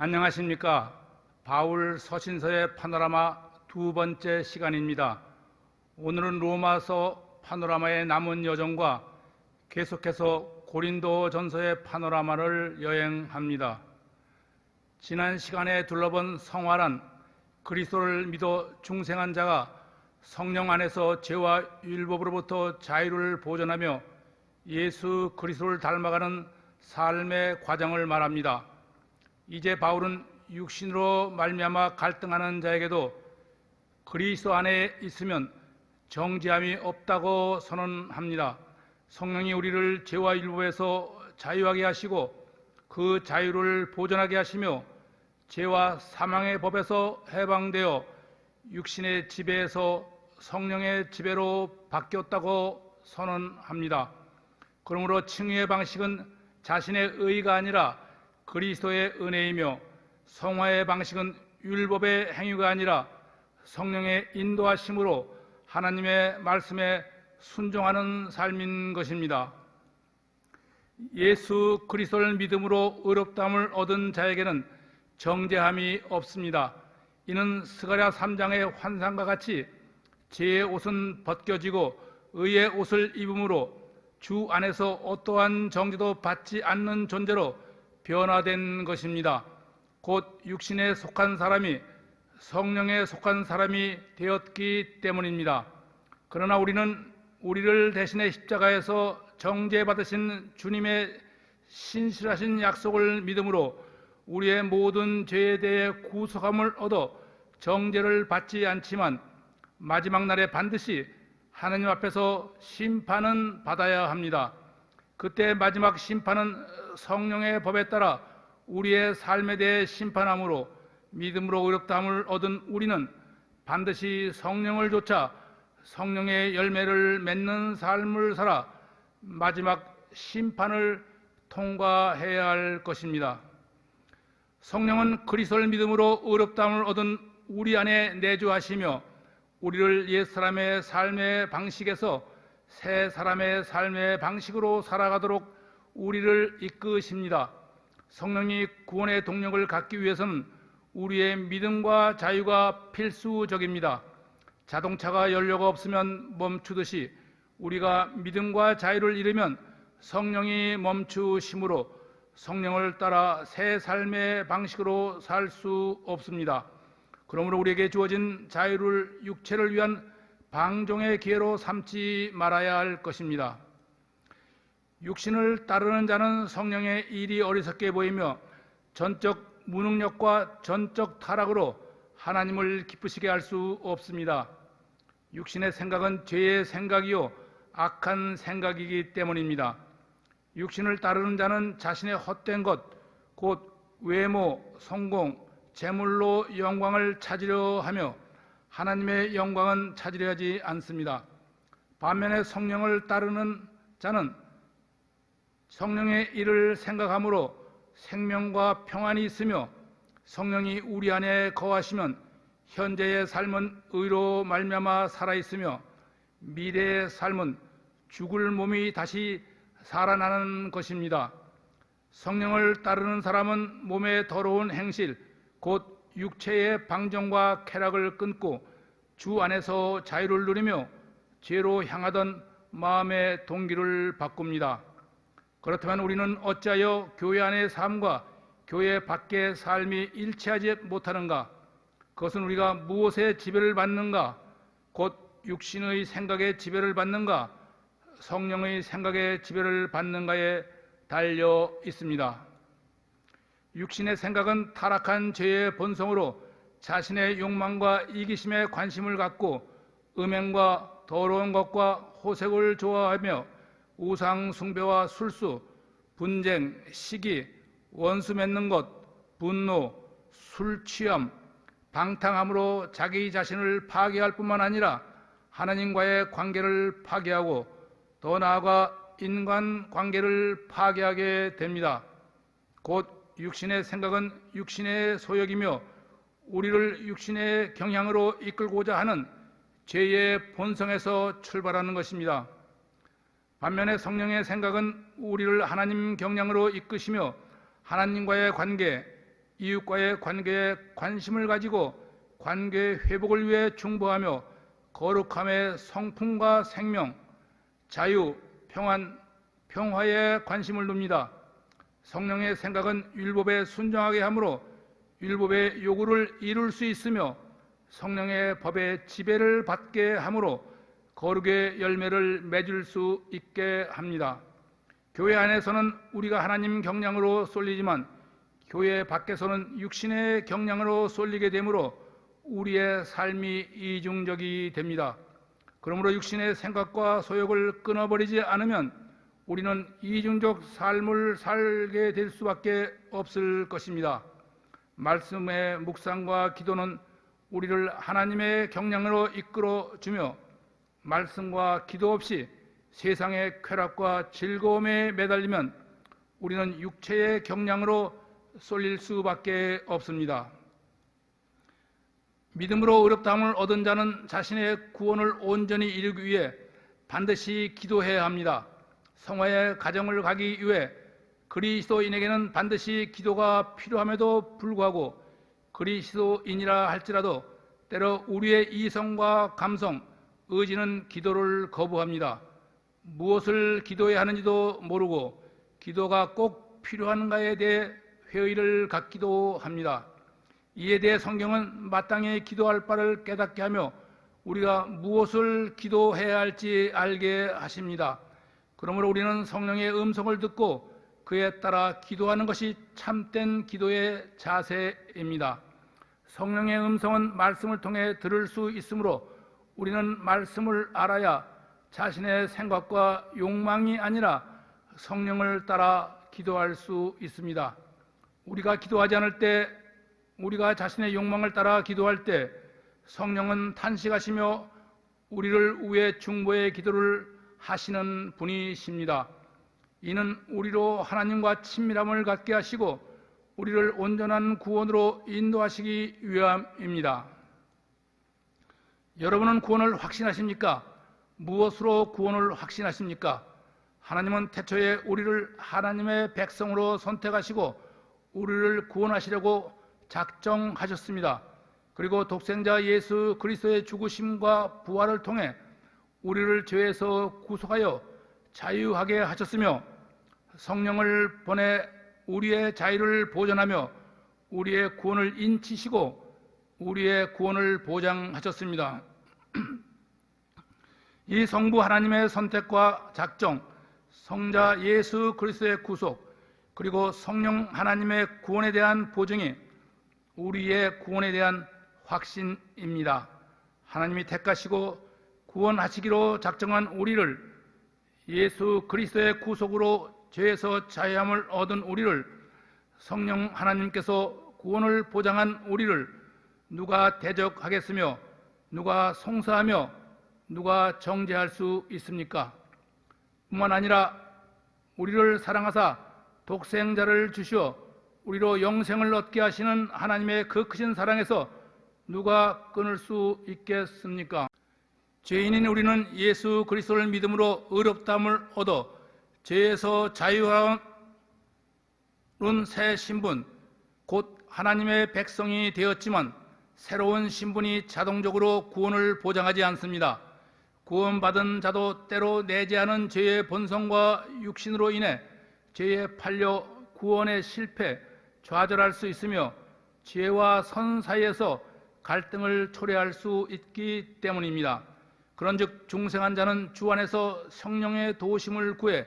안녕하십니까. 바울 서신서의 파노라마 두 번째 시간입니다. 오늘은 로마서 파노라마의 남은 여정과 계속해서 고린도 전서의 파노라마를 여행합니다. 지난 시간에 둘러본 성화란 그리스도를 믿어 중생한 자가 성령 안에서 죄와 율법으로부터 자유를 보존하며 예수 그리스도를 닮아가는 삶의 과정을 말합니다. 이제 바울은 육신으로 말미암아 갈등하는 자에게도 그리스도 안에 있으면 정죄함이 없다고 선언합니다. 성령이 우리를 죄와 율법에서 자유하게 하시고 그 자유를 보존하게 하시며 죄와 사망의 법에서 해방되어 육신의 지배에서 성령의 지배로 바뀌었다고 선언합니다. 그러므로 칭의의 방식은 자신의 의가 아니라 그리스도의 은혜이며 성화의 방식은 율법의 행위가 아니라 성령의 인도하심으로 하나님의 말씀에 순종하는 삶인 것입니다. 예수 그리스도를 믿음으로 의롭다함을 얻은 자에게는 정죄함이 없습니다. 이는 스가랴 3장의 환상과 같이 죄의 옷은 벗겨지고 의의 옷을 입음으로 주 안에서 어떠한 정죄도 받지 않는 존재로 변화된 것입니다. 곧 육신에 속한 사람이 성령에 속한 사람이 되었기 때문입니다. 그러나 우리는 우리를 대신해 십자가에서 정죄받으신 주님의 신실하신 약속을 믿음으로 우리의 모든 죄에 대해 구속함을 얻어 정죄를 받지 않지만 마지막 날에 반드시 하나님 앞에서 심판은 받아야 합니다. 그때 마지막 심판은 성령의 법에 따라 우리의 삶에 대해 심판함으로 믿음으로 의롭다함을 얻은 우리는 반드시 성령을 좇아 성령의 열매를 맺는 삶을 살아 마지막 심판을 통과해야 할 것입니다. 성령은 그리스도를 믿음으로 의롭다함을 얻은 우리 안에 내주하시며 우리를 옛사람의 삶의 방식에서 새 사람의 삶의 방식으로 살아가도록 우리를 이끄십니다. 성령이 구원의 동력을 갖기 위해서는 우리의 믿음과 자유가 필수적입니다. 자동차가 연료가 없으면 멈추듯이 우리가 믿음과 자유를 잃으면 성령이 멈추심으로 성령을 따라 새 삶의 방식으로 살 수 없습니다. 그러므로 우리에게 주어진 자유를 육체를 위한 방종의 기회로 삼지 말아야 할 것입니다. 육신을 따르는 자는 성령의 일이 어리석게 보이며 전적 무능력과 전적 타락으로 하나님을 기쁘시게 할 수 없습니다. 육신의 생각은 죄의 생각이요 악한 생각이기 때문입니다. 육신을 따르는 자는 자신의 헛된 것, 곧 외모, 성공, 재물로 영광을 찾으려 하며 하나님의 영광은 찾으려 하지 않습니다. 반면에 성령을 따르는 자는 성령의 일을 생각함으로 생명과 평안이 있으며 성령이 우리 안에 거하시면 현재의 삶은 의로 말미암아 살아있으며 미래의 삶은 죽을 몸이 다시 살아나는 것입니다. 성령을 따르는 사람은 몸의 더러운 행실, 곧 육체의 방정과 쾌락을 끊고 주 안에서 자유를 누리며 죄로 향하던 마음의 동기를 바꿉니다. 그렇다면 우리는 어찌하여 교회 안의 삶과 교회 밖의 삶이 일치하지 못하는가? 그것은 우리가 무엇에 지배를 받는가? 곧 육신의 생각에 지배를 받는가? 성령의 생각에 지배를 받는가에 달려 있습니다. 육신의 생각은 타락한 죄의 본성으로 자신의 욕망과 이기심에 관심을 갖고 음행과 더러운 것과 호색을 좋아하며 우상 숭배와 술수, 분쟁, 시기, 원수 맺는 것, 분노, 술 취함, 방탕함으로 자기 자신을 파괴할 뿐만 아니라 하나님과의 관계를 파괴하고 더 나아가 인간 관계를 파괴하게 됩니다. 곧 육신의 생각은 육신의 소욕이며 우리를 육신의 경향으로 이끌고자 하는 죄의 본성에서 출발하는 것입니다. 반면에 성령의 생각은 우리를 하나님 경향으로 이끄시며 하나님과의 관계, 이웃과의 관계에 관심을 가지고 관계 회복을 위해 중보하며 거룩함의 성품과 생명, 자유, 평안, 평화에 관심을 둡니다. 성령의 생각은 율법에 순종하게 하므로 율법의 요구를 이룰 수 있으며 성령의 법의 지배를 받게 하므로 거룩의 열매를 맺을 수 있게 합니다. 교회 안에서는 우리가 하나님 경량으로 쏠리지만 교회 밖에서는 육신의 경량으로 쏠리게 되므로 우리의 삶이 이중적이 됩니다. 그러므로 육신의 생각과 소욕을 끊어버리지 않으면 우리는 이중적 삶을 살게 될 수밖에 없을 것입니다. 말씀의 묵상과 기도는 우리를 하나님의 경량으로 이끌어 주며 말씀과 기도 없이 세상의 쾌락과 즐거움에 매달리면 우리는 육체의 경량으로 쏠릴 수밖에 없습니다. 믿음으로 의롭다함을 얻은 자는 자신의 구원을 온전히 이루기 위해 반드시 기도해야 합니다. 성화의 가정을 가기 위해 그리스도인에게는 반드시 기도가 필요함에도 불구하고 그리스도인이라 할지라도 때로 우리의 이성과 감성, 의지는 기도를 거부합니다. 무엇을 기도해야 하는지도 모르고 기도가 꼭 필요한가에 대해 회의를 갖기도 합니다. 이에 대해 성경은 마땅히 기도할 바를 깨닫게 하며 우리가 무엇을 기도해야 할지 알게 하십니다. 그러므로 우리는 성령의 음성을 듣고 그에 따라 기도하는 것이 참된 기도의 자세입니다. 성령의 음성은 말씀을 통해 들을 수 있으므로 우리는 말씀을 알아야 자신의 생각과 욕망이 아니라 성령을 따라 기도할 수 있습니다. 우리가 기도하지 않을 때, 우리가 자신의 욕망을 따라 기도할 때 성령은 탄식하시며 우리를 위해 중보의 기도를 하시는 분이십니다. 이는 우리로 하나님과 친밀함을 갖게 하시고 우리를 온전한 구원으로 인도하시기 위함입니다. 여러분은 구원을 확신하십니까? 무엇으로 구원을 확신하십니까? 하나님은 태초에 우리를 하나님의 백성으로 선택하시고 우리를 구원하시려고 작정하셨습니다. 그리고 독생자 예수 그리스도의 죽으심과 부활을 통해 우리를 죄에서 구속하여 자유하게 하셨으며 성령을 보내 우리의 자유를 보존하며 우리의 구원을 인치시고 우리의 구원을 보장하셨습니다. 이 성부 하나님의 선택과 작정, 성자 예수 그리스도의 구속, 그리고 성령 하나님의 구원에 대한 보증이 우리의 구원에 대한 확신입니다. 하나님이 택하시고 구원하시기로 작정한 우리를, 예수 그리스도의 구속으로 죄에서 자유함을 얻은 우리를, 성령 하나님께서 구원을 보장한 우리를 누가 대적하겠으며 누가 송사하며 누가 정죄할 수 있습니까? 뿐만 아니라 우리를 사랑하사 독생자를 주시어 우리로 영생을 얻게 하시는 하나님의 그 크신 사랑에서 누가 끊을 수 있겠습니까? 죄인인 우리는 예수 그리스도를 믿음으로 의롭다함을 얻어 죄에서 자유하는 새 신분, 곧 하나님의 백성이 되었지만 새로운 신분이 자동적으로 구원을 보장하지 않습니다. 구원받은 자도 때로 내재하는 죄의 본성과 육신으로 인해 죄에 팔려 구원에 실패, 좌절할 수 있으며 죄와 선 사이에서 갈등을 초래할 수 있기 때문입니다. 그런즉 중생한 자는 주 안에서 성령의 도우심을 구해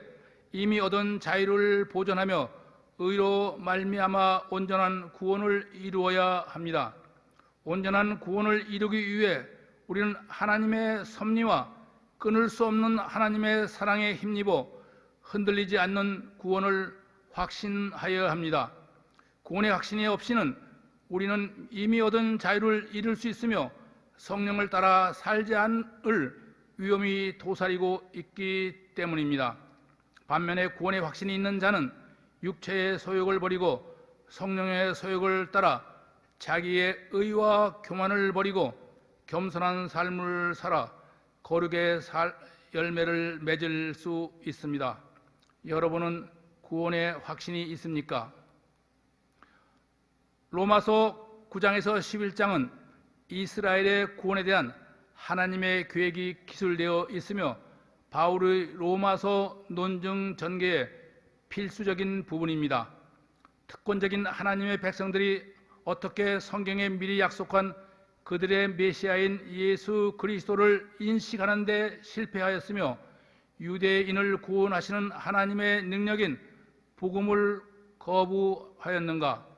이미 얻은 자유를 보존하며 의로 말미암아 온전한 구원을 이루어야 합니다. 온전한 구원을 이루기 위해 우리는 하나님의 섭리와 끊을 수 없는 하나님의 사랑에 힘입어 흔들리지 않는 구원을 확신하여야 합니다. 구원의 확신이 없이는 우리는 이미 얻은 자유를 잃을 수 있으며 성령을 따라 살지 않을 위험이 도사리고 있기 때문입니다. 반면에 구원의 확신이 있는 자는 육체의 소욕을 버리고 성령의 소욕을 따라 자기의 의와 교만을 버리고 겸손한 삶을 살아 거룩의 열매를 맺을 수 있습니다. 여러분은 구원의 확신이 있습니까? 로마서 9장에서 11장은 이스라엘의 구원에 대한 하나님의 계획이 기술되어 있으며 바울의 로마서 논증 전개의 필수적인 부분입니다. 특권적인 하나님의 백성들이 어떻게 성경에 미리 약속한 그들의 메시아인 예수 그리스도를 인식하는 데 실패하였으며 유대인을 구원하시는 하나님의 능력인 복음을 거부하였는가?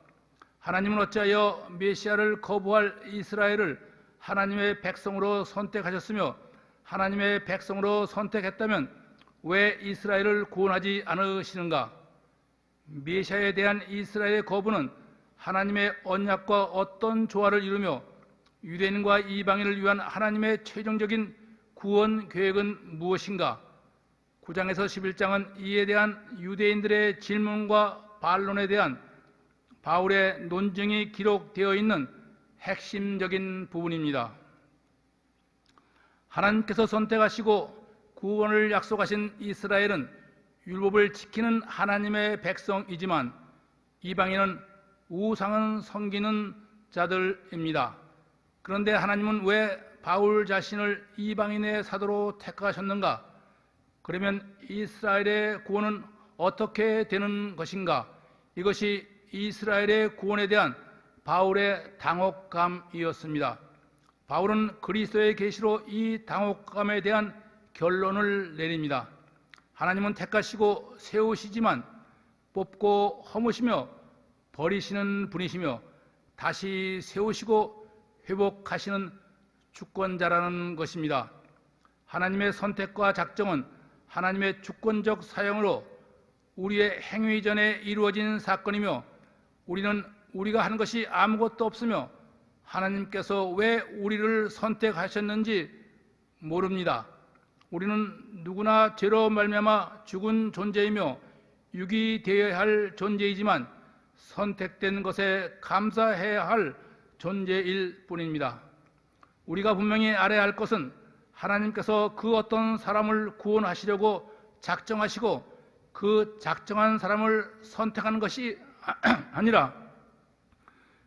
하나님은 어찌하여 메시아를 거부할 이스라엘을 하나님의 백성으로 선택하셨으며 하나님의 백성으로 선택했다면 왜 이스라엘을 구원하지 않으시는가? 메시아에 대한 이스라엘의 거부는 하나님의 언약과 어떤 조화를 이루며 유대인과 이방인을 위한 하나님의 최종적인 구원 계획은 무엇인가? 9장에서 11장은 이에 대한 유대인들의 질문과 반론에 대한 바울의 논증이 기록되어 있는 핵심적인 부분입니다. 하나님께서 선택하시고 구원을 약속하신 이스라엘은 율법을 지키는 하나님의 백성이지만 이방인은 우상을 섬기는 자들입니다. 그런데 하나님은 왜 바울 자신을 이방인의 사도로 택하셨는가? 그러면 이스라엘의 구원은 어떻게 되는 것인가? 이것이 이스라엘의 구원에 대한 바울의 당혹감이었습니다. 바울은 그리스도의 계시로 이 당혹감에 대한 결론을 내립니다. 하나님은 택하시고 세우시지만 뽑고 허무시며 버리시는 분이시며 다시 세우시고 회복하시는 주권자라는 것입니다. 하나님의 선택과 작정은 하나님의 주권적 사용으로 우리의 행위 전에 이루어진 사건이며 우리는 우리가 한 것이 아무것도 없으며 하나님께서 왜 우리를 선택하셨는지 모릅니다. 우리는 누구나 죄로 말미암아 죽은 존재이며 유기되어야 할 존재이지만 선택된 것에 감사해야 할 존재일 뿐입니다. 우리가 분명히 알아야 할 것은 하나님께서 그 어떤 사람을 구원하시려고 작정하시고 그 작정한 사람을 선택하는 것이 아니라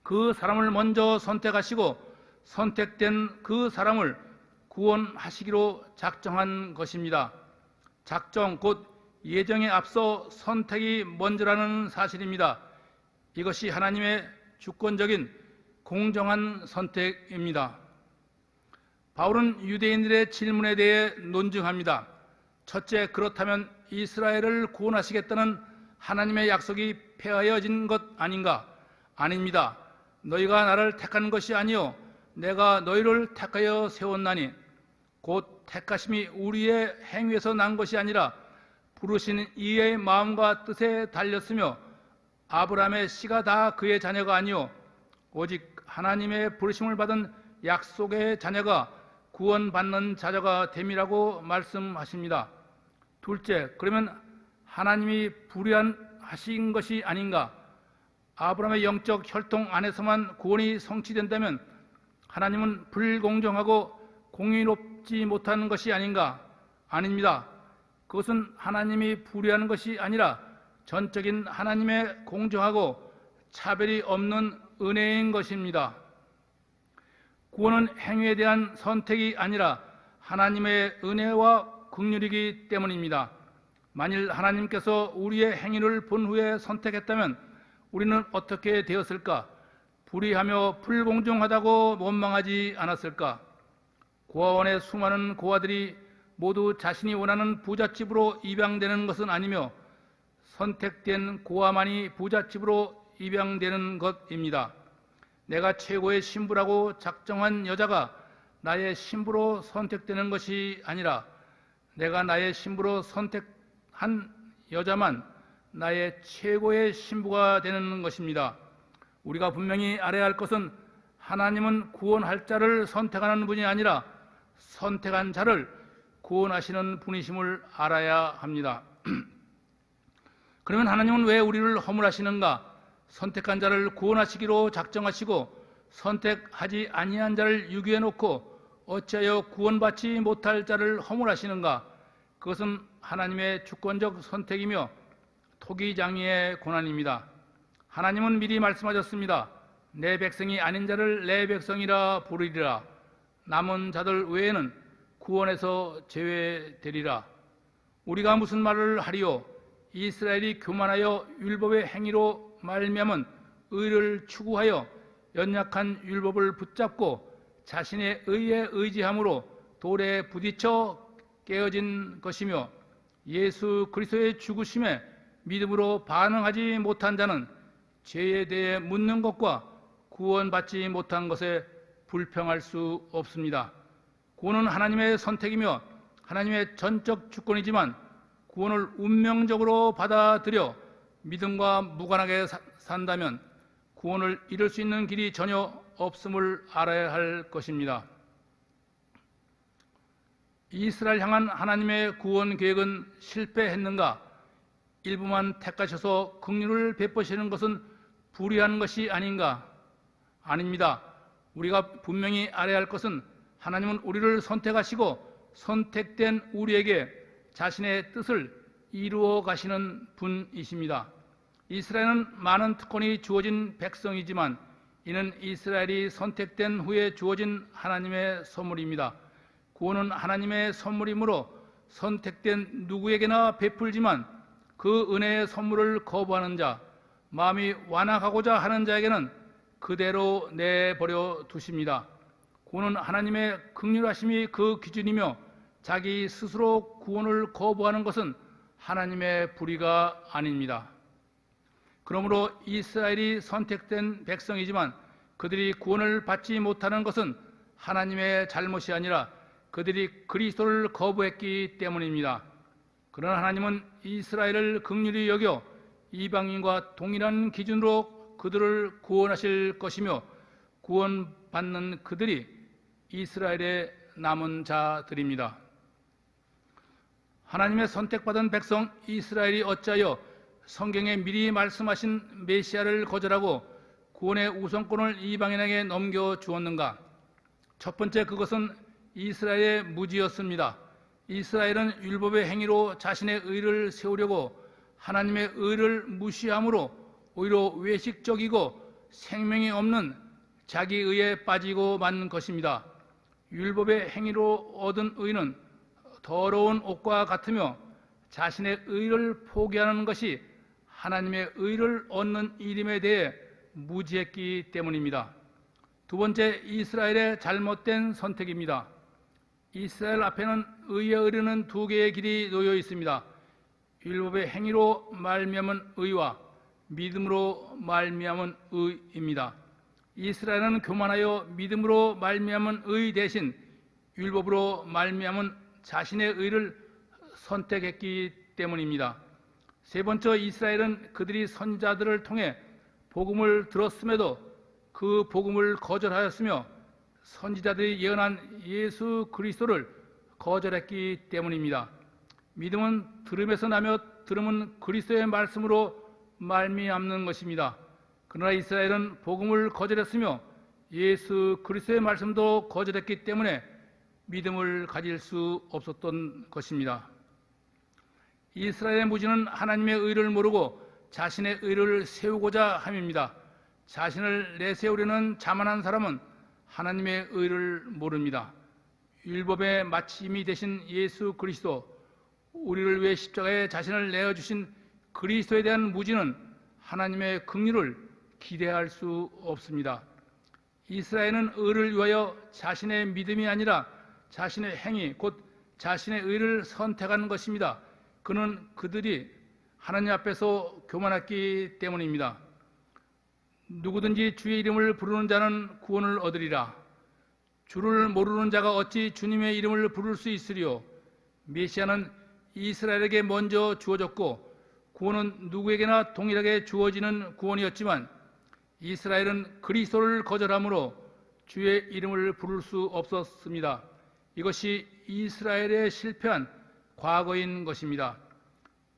그 사람을 먼저 선택하시고 선택된 그 사람을 구원하시기로 작정한 것입니다. 작정 곧 예정에 앞서 선택이 먼저라는 사실입니다. 이것이 하나님의 주권적인 공정한 선택입니다. 바울은 유대인들의 질문에 대해 논증합니다. 첫째, 그렇다면 이스라엘을 구원하시겠다는 하나님의 약속이 폐하여진 것 아닌가? 아닙니다. 너희가 나를 택한 것이 아니요 내가 너희를 택하여 세웠나니 곧 택하심이 우리의 행위에서 난 것이 아니라 부르신 이의 마음과 뜻에 달렸으며 아브라함의 씨가 다 그의 자녀가 아니요 오직 하나님의 부르심을 받은 약속의 자녀가 구원받는 자녀가 됨이라고 말씀하십니다. 둘째, 그러면 하나님이 불의하신 것이 아닌가? 아브라함의 영적 혈통 안에서만 구원이 성취된다면 하나님은 불공정하고 공의롭지 못한 것이 아닌가? 아닙니다. 그것은 하나님이 불의하는 것이 아니라 전적인 하나님의 공정하고 차별이 없는 은혜인 것입니다. 구원은 행위에 대한 선택이 아니라 하나님의 은혜와 긍휼이기 때문입니다. 만일 하나님께서 우리의 행위를 본 후에 선택했다면 우리는 어떻게 되었을까? 불의하며 불공정하다고 원망하지 않았을까? 고아원의 수많은 고아들이 모두 자신이 원하는 부잣집으로 입양되는 것은 아니며 선택된 고아만이 부잣집으로 입양되는 것입니다. 내가 최고의 신부라고 작정한 여자가 나의 신부로 선택되는 것이 아니라 내가 나의 신부로 선택한 여자만 나의 최고의 신부가 되는 것입니다. 우리가 분명히 알아야 할 것은 하나님은 구원할 자를 선택하는 분이 아니라 선택한 자를 구원하시는 분이심을 알아야 합니다. 그러면 하나님은 왜 우리를 허물하시는가? 선택한 자를 구원하시기로 작정하시고 선택하지 아니한 자를 유기해 놓고 어찌하여 구원받지 못할 자를 허물하시는가? 그것은 하나님의 주권적 선택이며 토기장이의 고난입니다. 하나님은 미리 말씀하셨습니다. 내 백성이 아닌 자를 내 백성이라 부르리라. 남은 자들 외에는 구원에서 제외되리라. 우리가 무슨 말을 하리요? 이스라엘이 교만하여 율법의 행위로 말미암은 의를 추구하여 연약한 율법을 붙잡고 자신의 의에 의지함으로 돌에 부딪혀 깨어진 것이며, 예수 그리스도의 죽으심에 믿음으로 반응하지 못한 자는 죄에 대해 묻는 것과 구원받지 못한 것에 불평할 수 없습니다. 구원은 하나님의 선택이며 하나님의 전적 주권이지만, 구원을 운명적으로 받아들여 믿음과 무관하게 산다면 구원을 이룰 수 있는 길이 전혀 없음을 알아야 할 것입니다. 이스라엘 향한 하나님의 구원 계획은 실패했는가? 일부만 택하셔서 긍휼을 베푸시는 것은 불의한 것이 아닌가? 아닙니다. 우리가 분명히 알아야 할 것은, 하나님은 우리를 선택하시고 선택된 우리에게 자신의 뜻을 이루어 가시는 분이십니다. 이스라엘은 많은 특권이 주어진 백성이지만 이는 이스라엘이 선택된 후에 주어진 하나님의 선물입니다. 구원은 하나님의 선물이므로 선택된 누구에게나 베풀지만, 그 은혜의 선물을 거부하는 자, 마음이 완악하고자 하는 자에게는 그대로 내버려 두십니다. 구원은 하나님의 긍휼하심이 그 기준이며, 자기 스스로 구원을 거부하는 것은 하나님의 불의가 아닙니다. 그러므로 이스라엘이 선택된 백성이지만 그들이 구원을 받지 못하는 것은 하나님의 잘못이 아니라 그들이 그리스도를 거부했기 때문입니다. 그러나 하나님은 이스라엘을 긍휼히 여겨 이방인과 동일한 기준으로 그들을 구원하실 것이며, 구원받는 그들이 이스라엘의 남은 자들입니다. 하나님의 선택받은 백성 이스라엘이 어찌하여 성경에 미리 말씀하신 메시아를 거절하고 구원의 우선권을 이방인에게 넘겨주었는가? 첫 번째, 그것은 이스라엘의 무지였습니다. 이스라엘은 율법의 행위로 자신의 의를 세우려고 하나님의 의를 무시함으로 오히려 외식적이고 생명이 없는 자기 의에 빠지고 만 것입니다. 율법의 행위로 얻은 의는 더러운 옷과 같으며 자신의 의를 포기하는 것이 하나님의 의를 얻는 일임에 대해 무지했기 때문입니다. 두 번째, 이스라엘의 잘못된 선택입니다. 이스라엘 앞에는 의에 이르는 두 개의 길이 놓여 있습니다. 율법의 행위로 말미암은 의와 믿음으로 말미암은 의입니다. 이스라엘은 교만하여 믿음으로 말미암은 의 대신 율법으로 말미암은 자신의 의를 선택했기 때문입니다. 세 번째, 이스라엘은 그들이 선지자들을 통해 복음을 들었음에도 그 복음을 거절하였으며 선지자들이 예언한 예수 그리스도를 거절했기 때문입니다. 믿음은 들음에서 나며 들음은 그리스도의 말씀으로 말미암는 것입니다. 그러나 이스라엘은 복음을 거절했으며 예수 그리스도의 말씀도 거절했기 때문에 믿음을 가질 수 없었던 것입니다. 이스라엘의 무지는 하나님의 의를 모르고 자신의 의를 세우고자 함입니다. 자신을 내세우려는 자만한 사람은 하나님의 의를 모릅니다. 율법의 마침이 되신 예수 그리스도, 우리를 위해 십자가에 자신을 내어주신 그리스도에 대한 무지는 하나님의 긍휼을 기대할 수 없습니다. 이스라엘은 의를 위하여 자신의 믿음이 아니라 자신의 행위, 곧 자신의 의를 선택하는 것입니다. 그는 그들이 하나님 앞에서 교만했기 때문입니다. 누구든지 주의 이름을 부르는 자는 구원을 얻으리라. 주를 모르는 자가 어찌 주님의 이름을 부를 수 있으리요? 메시아는 이스라엘에게 먼저 주어졌고 구원은 누구에게나 동일하게 주어지는 구원이었지만 이스라엘은 그리스도를 거절함으로 주의 이름을 부를 수 없었습니다. 이것이 이스라엘의 실패한 과거인 것입니다.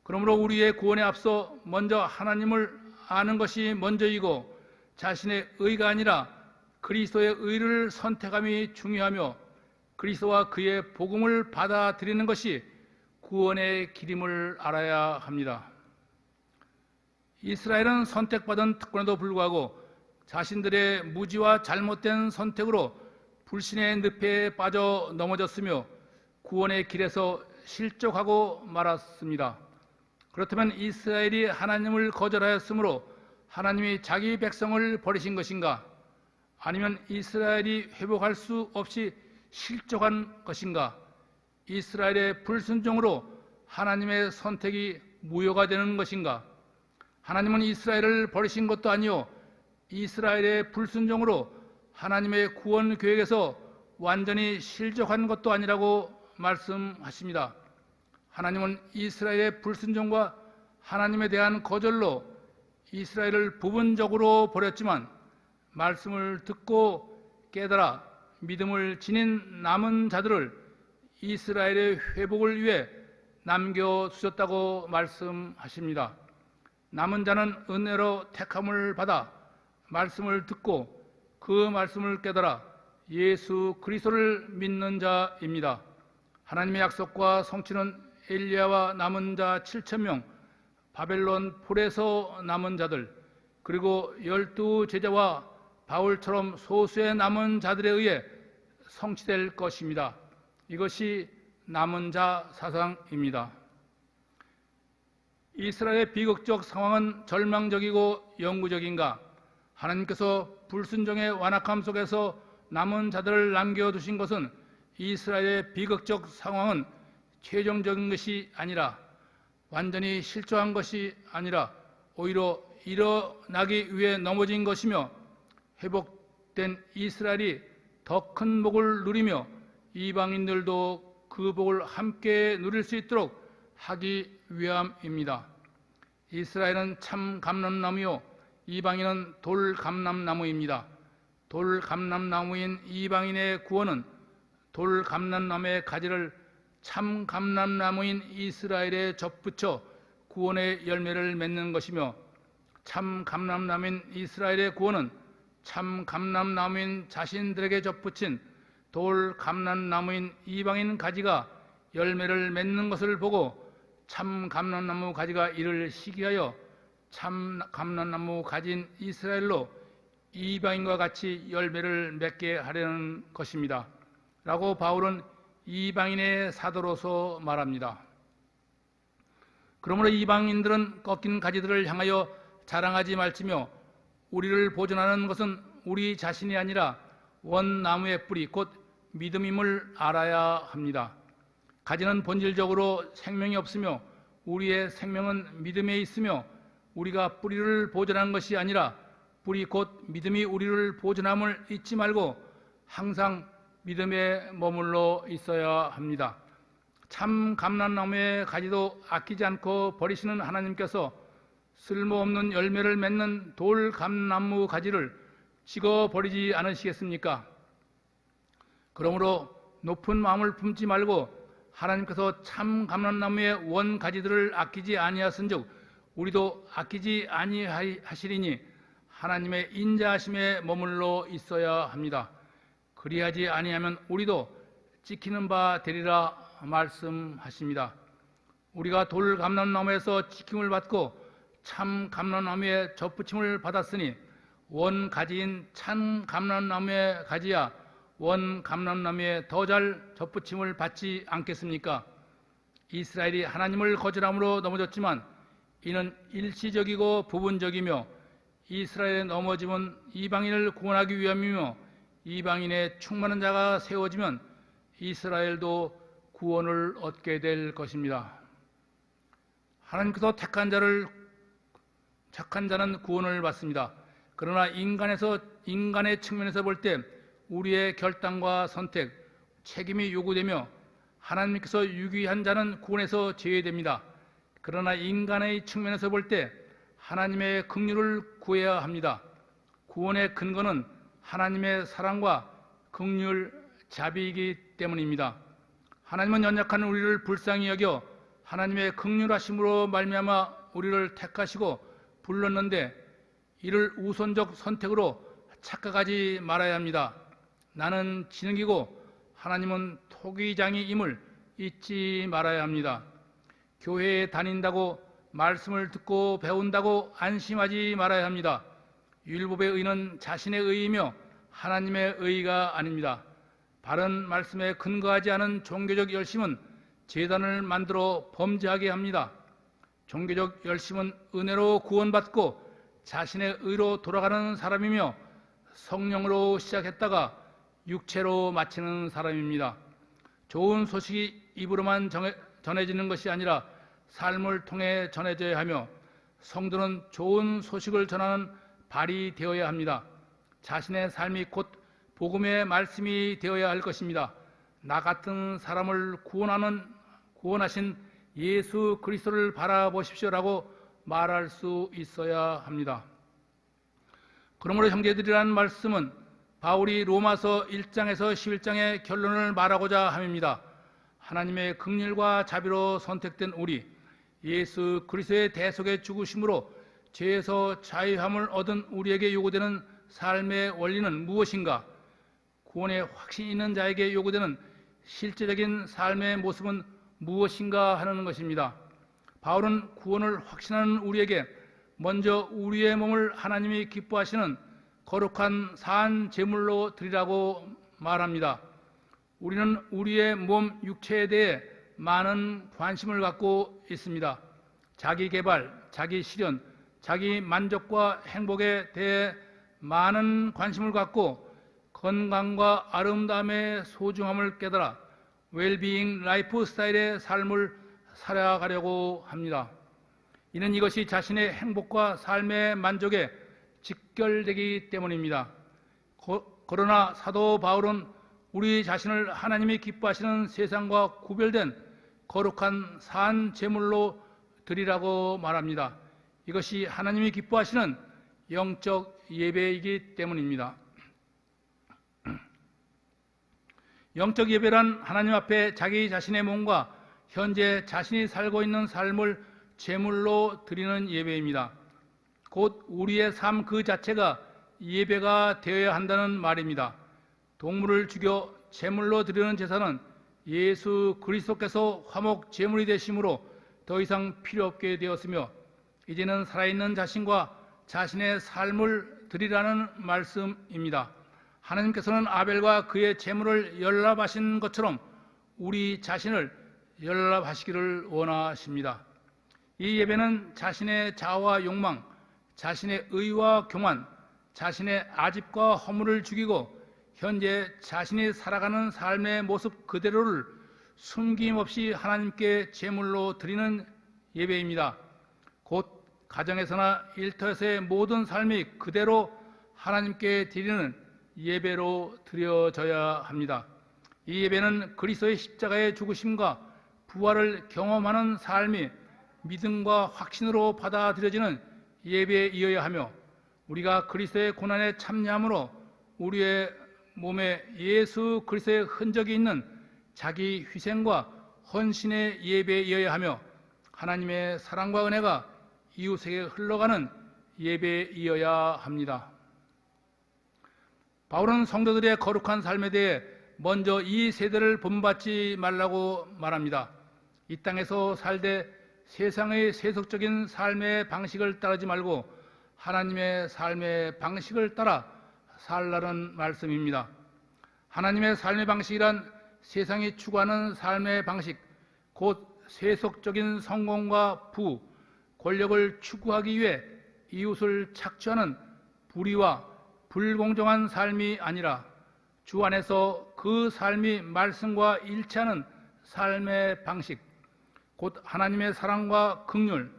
그러므로 우리의 구원에 앞서 먼저 하나님을 아는 것이 먼저이고 자신의 의가 아니라 그리스도의 의를 선택함이 중요하며 그리스도와 그의 복음을 받아들이는 것이 구원의 길임을 알아야 합니다. 이스라엘은 선택받은 특권에도 불구하고 자신들의 무지와 잘못된 선택으로 불신의 늪에 빠져 넘어졌으며 구원의 길에서 실족하고 말았습니다. 그렇다면 이스라엘이 하나님을 거절하였으므로 하나님이 자기 백성을 버리신 것인가? 아니면 이스라엘이 회복할 수 없이 실족한 것인가? 이스라엘의 불순종으로 하나님의 선택이 무효가 되는 것인가? 하나님은 이스라엘을 버리신 것도 아니요 이스라엘의 불순종으로 하나님의 구원 계획에서 완전히 실족한 것도 아니라고 말씀하십니다. 하나님은 이스라엘의 불순종과 하나님에 대한 거절로 이스라엘을 부분적으로 버렸지만 말씀을 듣고 깨달아 믿음을 지닌 남은 자들을 이스라엘의 회복을 위해 남겨두셨다고 말씀하십니다. 남은 자는 은혜로 택함을 받아 말씀을 듣고 그 말씀을 깨달아 예수 그리스도를 믿는 자입니다. 하나님의 약속과 성취는 엘리야와 남은 자 7,000명, 바벨론 폴에서 남은 자들, 그리고 12 제자와 바울처럼 소수의 남은 자들에 의해 성취될 것입니다. 이것이 남은 자 사상입니다. 이스라엘의 비극적 상황은 절망적이고 영구적인가? 하나님께서 불순종의 완악함 속에서 남은 자들을 남겨두신 것은 이스라엘의 비극적 상황은 최종적인 것이 아니라 완전히 실조한 것이 아니라 오히려 일어나기 위해 넘어진 것이며 회복된 이스라엘이 더 큰 복을 누리며 이방인들도 그 복을 함께 누릴 수 있도록 하기 위함입니다. 이스라엘은 참 감람나무요 이방인은 돌 감람나무입니다. 돌 감람나무인 이방인의 구원은 돌 감람나무의 가지를 참 감람나무인 이스라엘에 접붙여 구원의 열매를 맺는 것이며 참 감람나무인 이스라엘의 구원은 참 감람나무인 자신들에게 접붙인 돌 감람나무인 이방인 가지가 열매를 맺는 것을 보고 참 감람나무 가지가 이를 시기하여 참 감람나무 가진 이스라엘로 이방인과 같이 열매를 맺게 하려는 것입니다. 라고 바울은 이방인의 사도로서 말합니다. 그러므로 이방인들은 꺾인 가지들을 향하여 자랑하지 말지며 우리를 보존하는 것은 우리 자신이 아니라 원나무의 뿌리 곧 믿음임을 알아야 합니다. 가지는 본질적으로 생명이 없으며 우리의 생명은 믿음에 있으며 우리가 뿌리를 보존하는 것이 아니라 뿌리 곧 믿음이 우리를 보존함을 잊지 말고 항상 믿음에 머물러 있어야 합니다. 참 감람나무의 가지도 아끼지 않고 버리시는 하나님께서 쓸모없는 열매를 맺는 돌 감람나무 가지를 찍어 버리지 않으시겠습니까? 그러므로 높은 마음을 품지 말고 하나님께서 참 감람나무의 원 가지들을 아끼지 아니하신즉 우리도 아끼지 아니하시리니 하나님의 인자하심에 머물러 있어야 합니다. 그리하지 아니하면 우리도 찍히는 바 되리라 말씀하십니다. 우리가 돌 감람나무에서 지킴을 받고 참 감람나무에 접붙임을 받았으니 원 가지인 참 감람나무의 가지야 원 감람나무에 더 잘 접붙임을 받지 않겠습니까? 이스라엘이 하나님을 거절함으로 넘어졌지만 이는 일시적이고 부분적이며 이스라엘의 넘어짐은 이방인을 구원하기 위함이며 이방인의 충만한 자가 세워지면 이스라엘도 구원을 얻게 될 것입니다. 하나님께서 택한 자를 착한 자는 구원을 받습니다. 그러나 인간의 측면에서 볼 때 우리의 결단과 선택, 책임이 요구되며 하나님께서 유기한 자는 구원에서 제외됩니다. 그러나 인간의 측면에서 볼 때 하나님의 긍휼을 구해야 합니다. 구원의 근거는 하나님의 사랑과 긍휼, 자비이기 때문입니다. 하나님은 연약한 우리를 불쌍히 여겨 하나님의 긍휼하심으로 말미암아 우리를 택하시고 불렀는데 이를 우선적 선택으로 착각하지 말아야 합니다. 나는 진흙이고 하나님은 토기장이임을 잊지 말아야 합니다. 교회에 다닌다고 말씀을 듣고 배운다고 안심하지 말아야 합니다. 율법의 의는 자신의 의이며 하나님의 의가 아닙니다. 바른 말씀에 근거하지 않은 종교적 열심은 제단을 만들어 범죄하게 합니다. 종교적 열심은 은혜로 구원받고 자신의 의로 돌아가는 사람이며 성령으로 시작했다가 육체로 마치는 사람입니다. 좋은 소식이 입으로만 전해지는 것이 아니라 삶을 통해 전해져야 하며 성도는 좋은 소식을 전하는 발이 되어야 합니다. 자신의 삶이 곧 복음의 말씀이 되어야 할 것입니다. 나 같은 사람을 구원하신 예수 그리스도를 바라보십시오라고 말할 수 있어야 합니다. 그러므로 형제들이라는 말씀은 바울이 로마서 1장에서 11장의 결론을 말하고자 함입니다. 하나님의 긍휼과 자비로 선택된 우리, 예수 그리스도의 대속의 죽으심으로 죄에서 자유함을 얻은 우리에게 요구되는 삶의 원리는 무엇인가? 구원의 확신이 있는 자에게 요구되는 실제적인 삶의 모습은 무엇인가 하는 것입니다. 바울은 구원을 확신하는 우리에게 먼저 우리의 몸을 하나님이 기뻐하시는 거룩한 산 제물로 드리라고 말합니다. 우리는 우리의 몸 육체에 대해 많은 관심을 갖고 있습니다. 자기 개발, 자기 실현, 자기 만족과 행복에 대해 많은 관심을 갖고 건강과 아름다움의 소중함을 깨달아 웰비잉 라이프 스타일의 삶을 살아가려고 합니다. 이는 이것이 자신의 행복과 삶의 만족에 직결되기 때문입니다. 그러나 사도 바울은 우리 자신을 하나님이 기뻐하시는 세상과 구별된 거룩한 산 제물로 드리라고 말합니다. 이것이 하나님이 기뻐하시는 영적 예배이기 때문입니다. 영적 예배란 하나님 앞에 자기 자신의 몸과 현재 자신이 살고 있는 삶을 제물로 드리는 예배입니다. 곧 우리의 삶 그 자체가 예배가 되어야 한다는 말입니다. 동물을 죽여 제물로 드리는 제사는 예수 그리스도께서 화목 제물이 되심으로 더 이상 필요 없게 되었으며 이제는 살아있는 자신과 자신의 삶을 드리라는 말씀입니다. 하나님께서는 아벨과 그의 제물을 연락하신 것처럼 우리 자신을 연락하시기를 원하십니다. 이 예배는 자신의 자아와 욕망, 자신의 의와 교만, 자신의 아집과 허물을 죽이고 현재 자신이 살아가는 삶의 모습 그대로를 숨김없이 하나님께 제물로 드리는 예배입니다. 곧 가정에서나 일터에서의 모든 삶이 그대로 하나님께 드리는 예배로 드려져야 합니다. 이 예배는 그리스도의 십자가의 죽으심과 부활을 경험하는 삶이 믿음과 확신으로 받아들여지는 예배에 이어야 하며 우리가 그리스도의 고난에 참여함으로 우리의 몸에 예수 그리스도의 흔적이 있는 자기 희생과 헌신의 예배에 이어야 하며 하나님의 사랑과 은혜가 이웃에게 흘러가는 예배에 이어야 합니다. 바울은 성도들의 거룩한 삶에 대해 먼저 이 세대를 본받지 말라고 말합니다. 이 땅에서 살되 세상의 세속적인 삶의 방식을 따르지 말고 하나님의 삶의 방식을 따라 살라는 말씀입니다. 하나님의 삶의 방식이란 세상이 추구하는 삶의 방식, 곧 세속적인 성공과 부, 권력을 추구하기 위해 이웃을 착취하는 불의와 불공정한 삶이 아니라 주 안에서 그 삶이 말씀과 일치하는 삶의 방식, 곧 하나님의 사랑과 긍휼,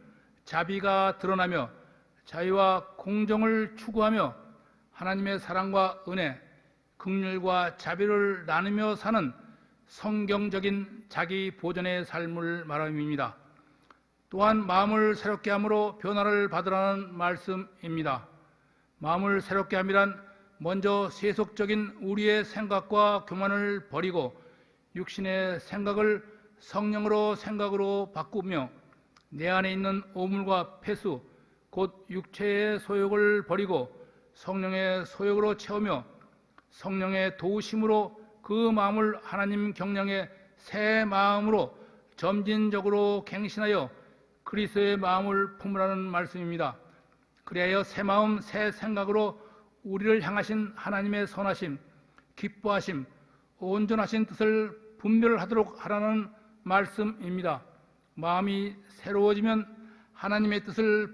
자비가 드러나며 자유와 공정을 추구하며 하나님의 사랑과 은혜, 긍휼과 자비를 나누며 사는 성경적인 자기 보존의 삶을 말함입니다. 또한 마음을 새롭게 함으로 변화를 받으라는 말씀입니다. 마음을 새롭게 함이란 먼저 세속적인 우리의 생각과 교만을 버리고 육신의 생각을 성령으로 생각으로 바꾸며 내 안에 있는 오물과 폐수, 곧 육체의 소욕을 버리고 성령의 소욕으로 채우며 성령의 도우심으로 그 마음을 하나님 경영의 새 마음으로 점진적으로 갱신하여 그리스도의 마음을 품으라는 말씀입니다. 그리하여 새 마음 새 생각으로 우리를 향하신 하나님의 선하심, 기뻐하심, 온전하신 뜻을 분별하도록 하라는 말씀입니다. 마음이 새로워지면 하나님의 뜻을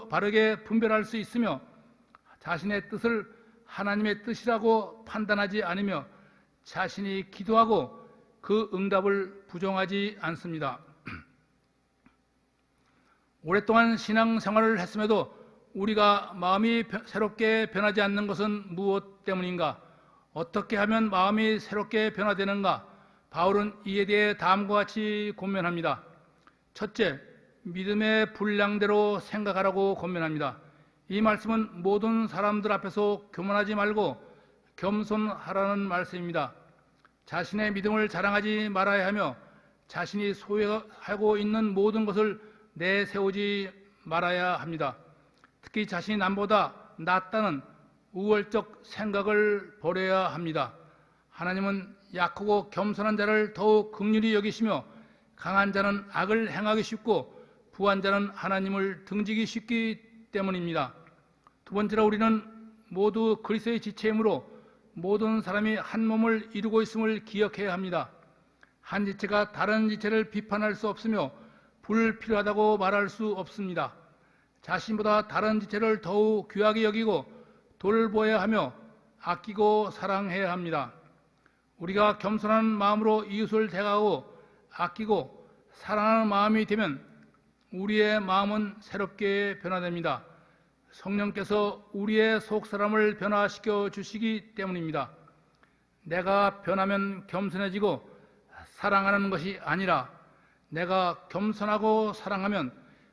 바르게 분별할 수 있으며 자신의 뜻을 하나님의 뜻이라고 판단하지 않으며 자신이 기도하고 그 응답을 부정하지 않습니다. 오랫동안 신앙생활을 했음에도 우리가 마음이 새롭게 변하지 않는 것은 무엇 때문인가? 어떻게 하면 마음이 새롭게 변화되는가? 바울은 이에 대해 다음과 같이 권면합니다. 첫째, 믿음의 분량대로 생각하라고 권면합니다. 이 말씀은 모든 사람들 앞에서 교만하지 말고 겸손하라는 말씀입니다. 자신의 믿음을 자랑하지 말아야 하며 자신이 소유하고 있는 모든 것을 내세우지 말아야 합니다. 특히 자신이 남보다 낫다는 우월적 생각을 버려야 합니다. 하나님은 약하고 겸손한 자를 더욱 긍휼히 여기시며 강한 자는 악을 행하기 쉽고 부한 자는 하나님을 등지기 쉽기 때문입니다. 두 번째로 우리는 모두 그리스도의 지체이므로 모든 사람이 한 몸을 이루고 있음을 기억해야 합니다. 한 지체가 다른 지체를 비판할 수 없으며 불필요하다고 말할 수 없습니다. 자신보다 다른 지체를 더욱 귀하게 여기고 돌보아야 하며 아끼고 사랑해야 합니다. 우리가 겸손한 마음으로 이웃을 대하고 아끼고 사랑하는 마음이 되면 우리의 마음은 새롭게 변화됩니다. 성령께서 우리의 속사람을 변화시켜 주시기 때문입니다. 내가 변하면 겸손해지고 사랑하는 것이 아니라 내가 겸손하고 사랑하면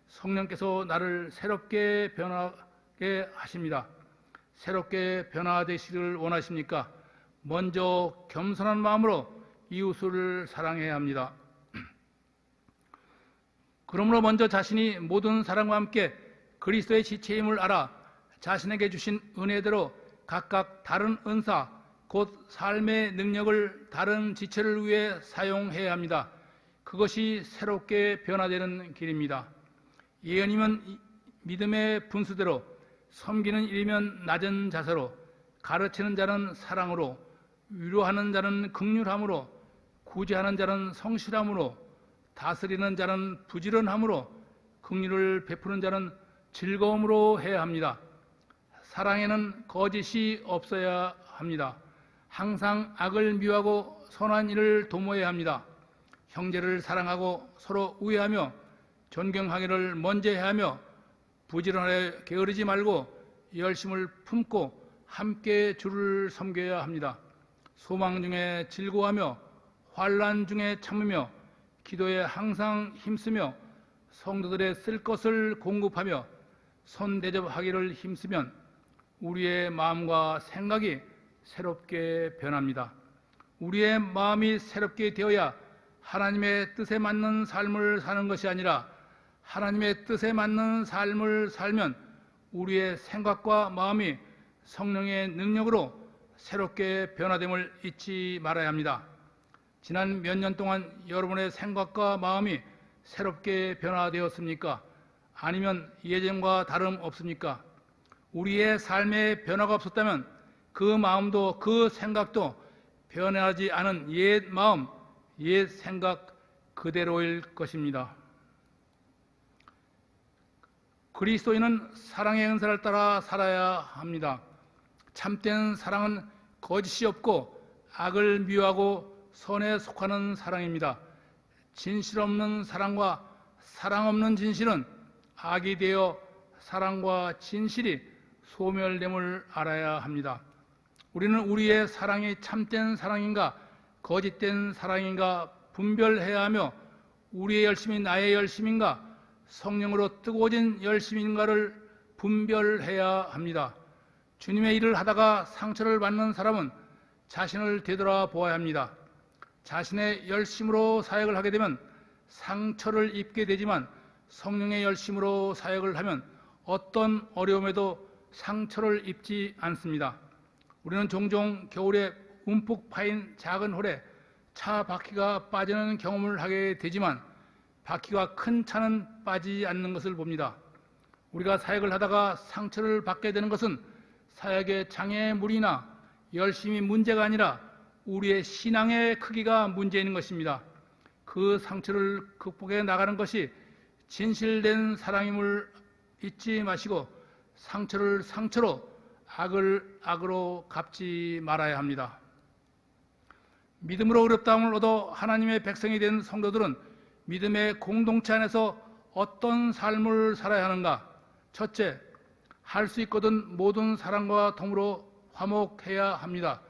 성령께서 나를 새롭게 변하게 하십니다. 새롭게 변화되시기를 원하십니까? 먼저 겸손한 마음으로 이웃을 사랑해야 합니다. 그러므로 먼저 자신이 모든 사람과 함께 그리스도의 지체임을 알아 자신에게 주신 은혜대로 각각 다른 은사, 곧 삶의 능력을 다른 지체를 위해 사용해야 합니다. 그것이 새롭게 변화되는 길입니다. 예언이면 믿음의 분수대로, 섬기는 일이면 낮은 자세로, 가르치는 자는 사랑으로, 위로하는 자는 긍휼함으로, 구제하는 자는 성실함으로, 다스리는 자는 부지런함으로, 긍휼을 베푸는 자는 즐거움으로 해야 합니다. 사랑에는 거짓이 없어야 합니다. 항상 악을 미워하고 선한 일을 도모해야 합니다. 형제를 사랑하고 서로 우애하며 존경하기를 먼저 해야 하며 부지런하게 게으르지 말고 열심을 품고 함께 주를 섬겨야 합니다. 소망 중에 즐거워하며 환난 중에 참으며 기도에 항상 힘쓰며 성도들의 쓸 것을 공급하며 손대접하기를 힘쓰면 우리의 마음과 생각이 새롭게 변합니다. 우리의 마음이 새롭게 되어야 하나님의 뜻에 맞는 삶을 사는 것이 아니라 하나님의 뜻에 맞는 삶을 살면 우리의 생각과 마음이 성령의 능력으로 새롭게 변화됨을 잊지 말아야 합니다. 지난 몇 년 동안 여러분의 생각과 마음이 새롭게 변화되었습니까? 아니면 예전과 다름없습니까? 우리의 삶에 변화가 없었다면 그 마음도 그 생각도 변하지 않은 옛 마음, 옛 생각 그대로일 것입니다. 그리스도인은 사랑의 은사를 따라 살아야 합니다. 참된 사랑은 거짓이 없고 악을 미워하고 선에 속하는 사랑입니다. 진실 없는 사랑과 사랑 없는 진실은 악이 되어 사랑과 진실이 소멸됨을 알아야 합니다. 우리는 우리의 사랑이 참된 사랑인가 거짓된 사랑인가 분별해야 하며 우리의 열심이 나의 열심인가 성령으로 뜨거워진 열심인가를 분별해야 합니다. 주님의 일을 하다가 상처를 받는 사람은 자신을 되돌아보아야 합니다. 자신의 열심으로 사역을 하게 되면 상처를 입게 되지만 성령의 열심으로 사역을 하면 어떤 어려움에도 상처를 입지 않습니다. 우리는 종종 겨울에 움푹 파인 작은 홀에 차 바퀴가 빠지는 경험을 하게 되지만 바퀴가 큰 차는 빠지지 않는 것을 봅니다. 우리가 사역을 하다가 상처를 받게 되는 것은 사역의 장애물이나 열심히 문제가 아니라 우리의 신앙의 크기가 문제인 것입니다. 그 상처를 극복해 나가는 것이 진실된 사랑임을 잊지 마시고 상처를 상처로 악을 악으로 갚지 말아야 합니다. 믿음으로 의롭다함을 얻어 하나님의 백성이 된 성도들은 믿음의 공동체 안에서 어떤 삶을 살아야 하는가? 첫째, 할 수 있거든 모든 사람과 더불어 화목해야 합니다.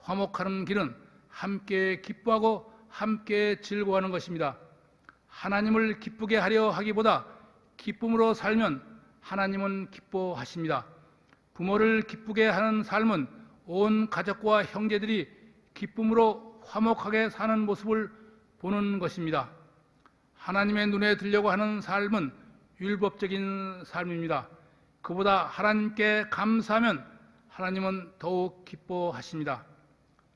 화목하는 길은 함께 기뻐하고 함께 즐거워하는 것입니다. 하나님을 기쁘게 하려 하기보다 기쁨으로 살면 하나님은 기뻐하십니다. 부모를 기쁘게 하는 삶은 온 가족과 형제들이 기쁨으로 화목하게 사는 모습을 보는 것입니다. 하나님의 눈에 들려고 하는 삶은 율법적인 삶입니다. 그보다 하나님께 감사하면 하나님은 더욱 기뻐하십니다.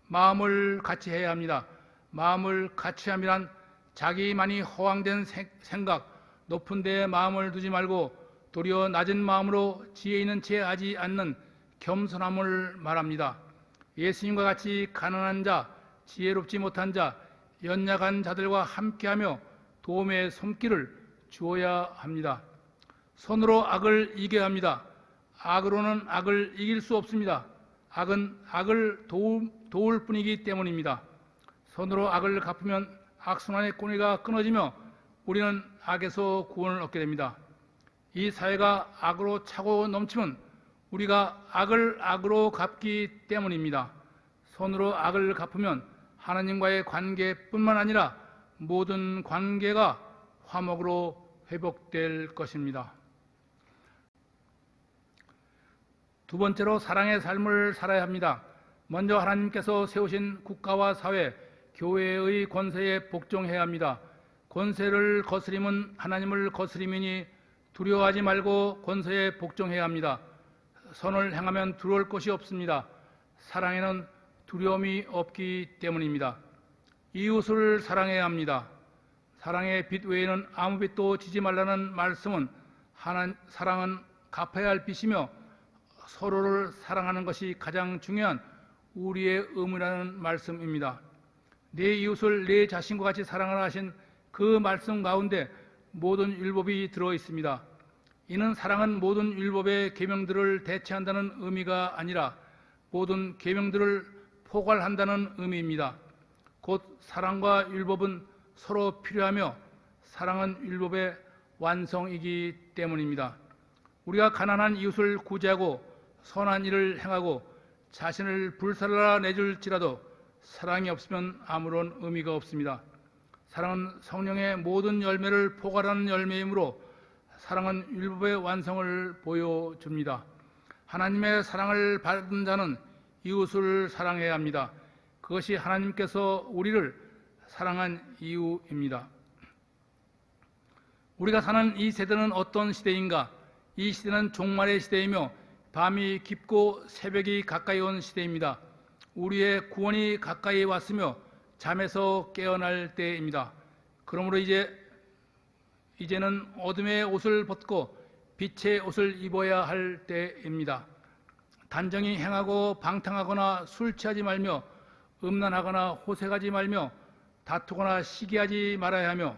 마음을 같이 해야 합니다. 마음을 같이 함이란 자기만이 허황된 생각, 높은 데에 마음을 두지 말고 도리어 낮은 마음으로 지혜 있는 채 하지 않는 겸손함을 말합니다. 예수님과 같이 가난한 자, 지혜롭지 못한 자, 연약한 자들과 함께하며 도움의 손길을 주어야 합니다. 손으로 악을 이겨야 합니다. 악으로는 악을 이길 수 없습니다. 악은 악을 도울 뿐이기 때문입니다. 손으로 악을 갚으면 악순환의 꼬리가 끊어지며 우리는 악에서 구원을 얻게 됩니다. 이 사회가 악으로 차고 넘치면 우리가 악을 악으로 갚기 때문입니다. 손으로 악을 갚으면 하나님과의 관계뿐만 아니라 모든 관계가 화목으로 회복될 것입니다. 두 번째로 사랑의 삶을 살아야 합니다. 먼저 하나님께서 세우신 국가와 사회, 교회의 권세에 복종해야 합니다. 권세를 거스림은 하나님을 거스림이니 두려워하지 말고 권세에 복종해야 합니다. 선을 행하면 두려울 것이 없습니다. 사랑에는 두려움이 없기 때문입니다. 이웃을 사랑해야 합니다. 사랑의 빛 외에는 아무 빛도 지지 말라는 말씀은 사랑은 갚아야 할 빛이며 서로를 사랑하는 것이 가장 중요한 우리의 의무라는 말씀입니다. 내 이웃을 내 자신과 같이 사랑하라 하신 그 말씀 가운데 모든 율법이 들어 있습니다. 이는 사랑은 모든 율법의 계명들을 대체한다는 의미가 아니라 모든 계명들을 포괄한다는 의미입니다. 곧 사랑과 율법은 서로 필요하며 사랑은 율법의 완성이기 때문입니다. 우리가 가난한 이웃을 구제하고 선한 일을 행하고 자신을 불살라 내줄지라도 사랑이 없으면 아무런 의미가 없습니다. 사랑은 성령의 모든 열매를 포괄하는 열매이므로 사랑은 율법의 완성을 보여줍니다. 하나님의 사랑을 받은 자는 이웃을 사랑해야 합니다. 그것이 하나님께서 우리를 사랑한 이유입니다. 우리가 사는 이 세대는 어떤 시대인가? 이 시대는 종말의 시대이며 밤이 깊고 새벽이 가까이 온 시대입니다. 우리의 구원이 가까이 왔으며 잠에서 깨어날 때입니다. 그러므로 이제는 어둠의 옷을 벗고 빛의 옷을 입어야 할 때입니다. 단정히 행하고 방탕하거나 술 취하지 말며 음란하거나 호색하지 말며 다투거나 시기하지 말아야 하며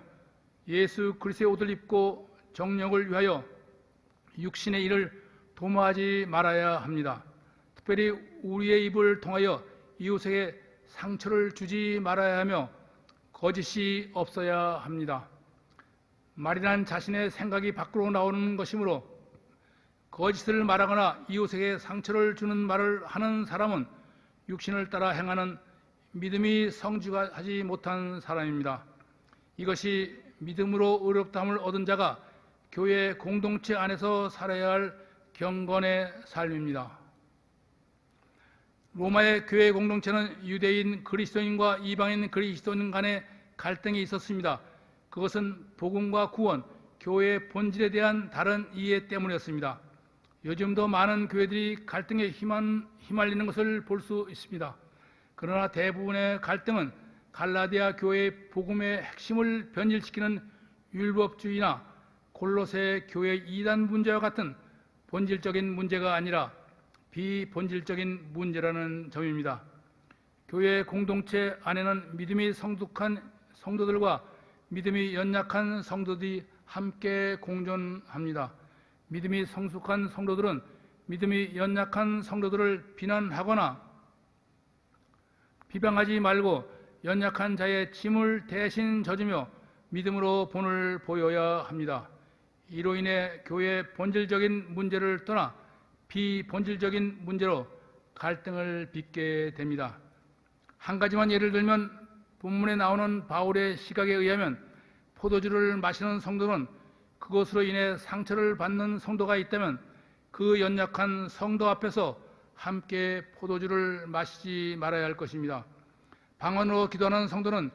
예수 그리스도의 옷을 입고 정령을 위하여 육신의 일을 도모하지 말아야 합니다. 특별히 우리의 입을 통하여 이웃에게 상처를 주지 말아야 하며 거짓이 없어야 합니다. 말이란 자신의 생각이 밖으로 나오는 것이므로 거짓을 말하거나 이웃에게 상처를 주는 말을 하는 사람은 육신을 따라 행하는 믿음이 성취하지 못한 사람입니다. 이것이 믿음으로 의롭다함을 얻은 자가 교회 공동체 안에서 살아야 할 경건의 삶입니다. 로마의 교회 공동체는 유대인 그리스도인과 이방인 그리스도인 간의 갈등이 있었습니다. 그것은 복음과 구원, 교회의 본질에 대한 다른 이해 때문이었습니다. 요즘도 많은 교회들이 갈등에 휘말리는 것을 볼 수 있습니다. 그러나 대부분의 갈등은 갈라디아 교회의 복음의 핵심을 변질시키는 율법주의나 골로새 교회 이단 문제와 같은 본질적인 문제가 아니라 비본질적인 문제라는 점입니다. 교회 공동체 안에는 믿음이 성숙한 성도들과 믿음이 연약한 성도들이 함께 공존합니다. 믿음이 성숙한 성도들은 믿음이 연약한 성도들을 비난하거나 비방하지 말고 연약한 자의 짐을 대신 져주며 믿음으로 본을 보여야 합니다. 이로 인해 교회의 본질적인 문제를 떠나 비본질적인 문제로 갈등을 빚게 됩니다. 한 가지만 예를 들면 본문에 나오는 바울의 시각에 의하면 포도주를 마시는 성도는 그것으로 인해 상처를 받는 성도가 있다면 그 연약한 성도 앞에서 함께 포도주를 마시지 말아야 할 것입니다. 방언으로 기도하는 성도는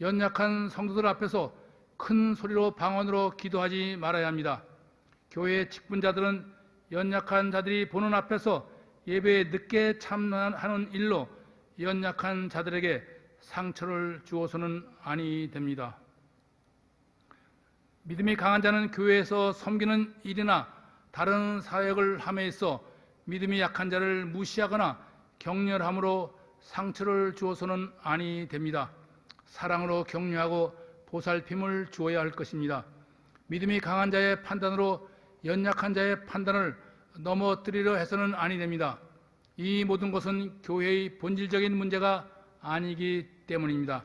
연약한 성도들 앞에서 큰 소리로 방언으로 기도하지 말아야 합니다. 교회의 직분자들은 연약한 자들이 보는 앞에서 예배에 늦게 참여하는 일로 연약한 자들에게 상처를 주어서는 아니 됩니다. 믿음이 강한 자는 교회에서 섬기는 일이나 다른 사역을 함에 있어 믿음이 약한 자를 무시하거나 격렬함으로 상처를 주어서는 아니 됩니다. 사랑으로 격려하고 보살핌을 주어야 할 것입니다. 믿음이 강한 자의 판단으로 연약한 자의 판단을 넘어뜨리려 해서는 아니 됩니다. 이 모든 것은 교회의 본질적인 문제가 아니기 때문입니다.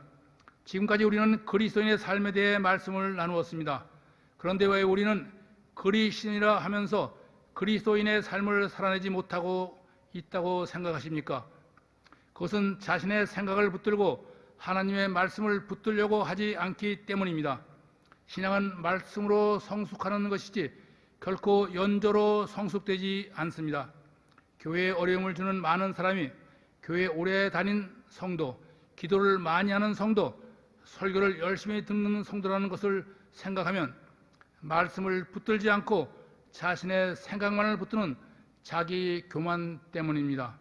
지금까지 우리는 그리스도인의 삶에 대해 말씀을 나누었습니다. 그런데 왜 우리는 그리스도인이라 하면서 그리스도인의 삶을 살아내지 못하고 있다고 생각하십니까? 그것은 자신의 생각을 붙들고 하나님의 말씀을 붙들려고 하지 않기 때문입니다. 신앙은 말씀으로 성숙하는 것이지 결코 연조로 성숙되지 않습니다. 교회에 어려움을 주는 많은 사람이 교회에 오래 다닌 성도, 기도를 많이 하는 성도, 설교를 열심히 듣는 성도라는 것을 생각하면 말씀을 붙들지 않고 자신의 생각만을 붙드는 자기 교만 때문입니다.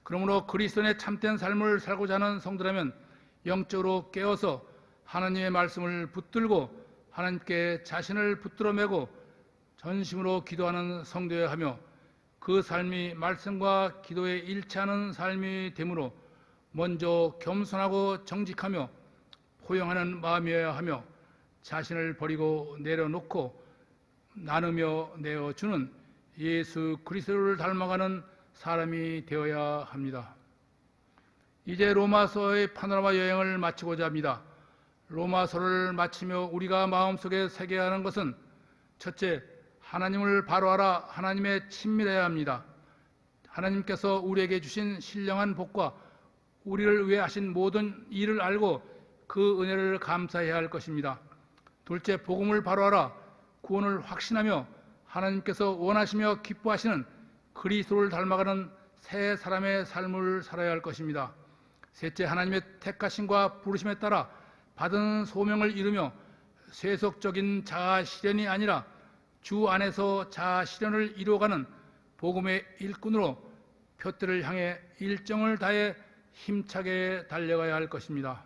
그러므로 그리스도인의 참된 삶을 살고자 하는 성도라면 영적으로 깨어서 하나님의 말씀을 붙들고 하나님께 자신을 붙들어 매고 전심으로 기도하는 성도여야 하며 그 삶이 말씀과 기도에 일치하는 삶이 되므로 먼저 겸손하고 정직하며 포용하는 마음이어야 하며 자신을 버리고 내려놓고 나누며 내어주는 예수 그리스도를 닮아가는 사람이 되어야 합니다. 이제 로마서의 파노라마 여행을 마치고자 합니다. 로마서를 마치며 우리가 마음속에 새겨야 하는 것은 첫째, 하나님을 바로 알아 하나님에 친밀해야 합니다. 하나님께서 우리에게 주신 신령한 복과 우리를 위해 하신 모든 일을 알고 그 은혜를 감사해야 할 것입니다. 둘째, 복음을 바로 알아 구원을 확신하며 하나님께서 원하시며 기뻐하시는 그리스도를 닮아가는 새 사람의 삶을 살아야 할 것입니다. 셋째, 하나님의 택하심과 부르심에 따라 받은 소명을 이루며 세속적인 자아 실현이 아니라 주 안에서 자아 실현을 이루어가는 복음의 일꾼으로 표대를 향해 일정을 다해 힘차게 달려가야 할 것입니다.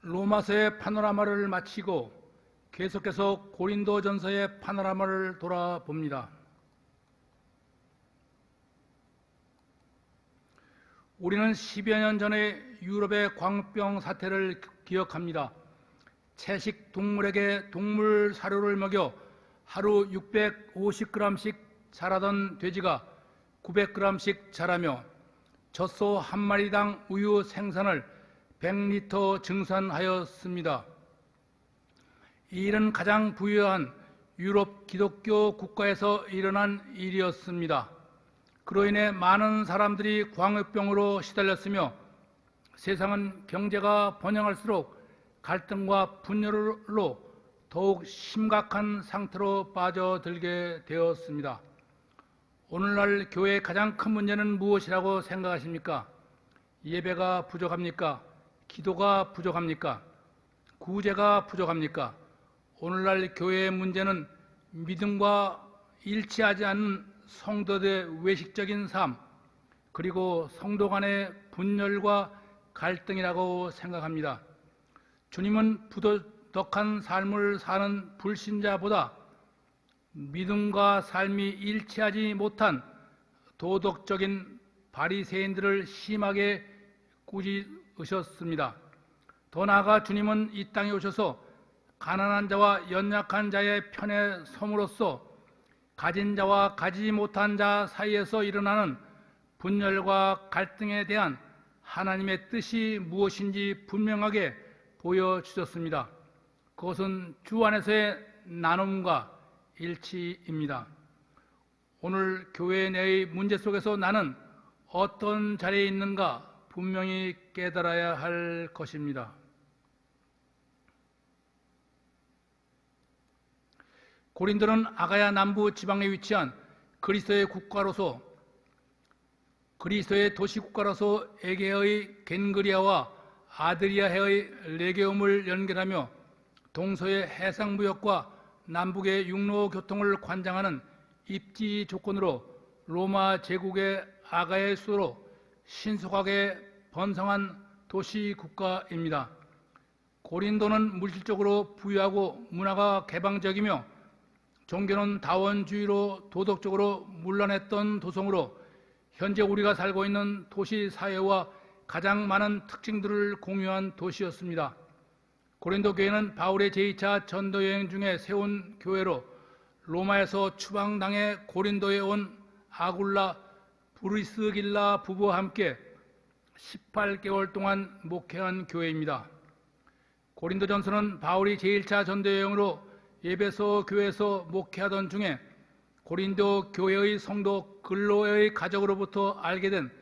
로마서의 파노라마를 마치고 계속해서 고린도전서의 파노라마를 돌아봅니다. 우리는 10여 년 전에 유럽의 광우병 사태를 기억합니다. 채식 동물에게 동물 사료를 먹여 하루 650g씩 자라던 돼지가 900g씩 자라며 젖소 한 마리당 우유 생산을 100리터 증산하였습니다. 이 일은 가장 부유한 유럽 기독교 국가에서 일어난 일이었습니다. 그로 인해 많은 사람들이 광우병으로 시달렸으며 세상은 경제가 번영할수록 갈등과 분열로 더욱 심각한 상태로 빠져들게 되었습니다. 오늘날 교회의 가장 큰 문제는 무엇이라고 생각하십니까? 예배가 부족합니까? 기도가 부족합니까? 구제가 부족합니까? 오늘날 교회의 문제는 믿음과 일치하지 않는 성도들의 외식적인 삶, 그리고 성도 간의 분열과 갈등이라고 생각합니다. 주님은 부도덕한 삶을 사는 불신자보다 믿음과 삶이 일치하지 못한 도덕적인 바리새인들을 심하게 꾸짖으셨습니다. 더 나아가 주님은 이 땅에 오셔서 가난한 자와 연약한 자의 편에 섬으로써 가진 자와 가지지 못한 자 사이에서 일어나는 분열과 갈등에 대한 하나님의 뜻이 무엇인지 분명하게 보여주셨습니다. 그것은 주 안에서의 나눔과 일치입니다. 오늘 교회 내의 문제 속에서 나는 어떤 자리에 있는가 분명히 깨달아야 할 것입니다. 고린도는 아가야 남부 지방에 위치한 그리스도의 국가로서 그리스도의 도시국가로서 에게의 겐그리아와 아드리아해의 레게움을 연결하며 동서의 해상무역과 남북의 육로교통을 관장하는 입지 조건으로 로마 제국의 아가의 수도로 신속하게 번성한 도시국가입니다. 고린도는 물질적으로 부유하고 문화가 개방적이며 종교는 다원주의로 도덕적으로 문란했던 도성으로 현재 우리가 살고 있는 도시 사회와 가장 많은 특징들을 공유한 도시였습니다. 고린도 교회는 바울의 제2차 전도 여행 중에 세운 교회로 로마에서 추방당해 고린도에 온 아굴라 브리스길라 부부와 함께 18개월 동안 목회한 교회입니다. 고린도전서는 바울이 제1차 전도 여행으로 에베소 교회에서 목회하던 중에 고린도 교회의 성도 글로의 가족으로부터 알게 된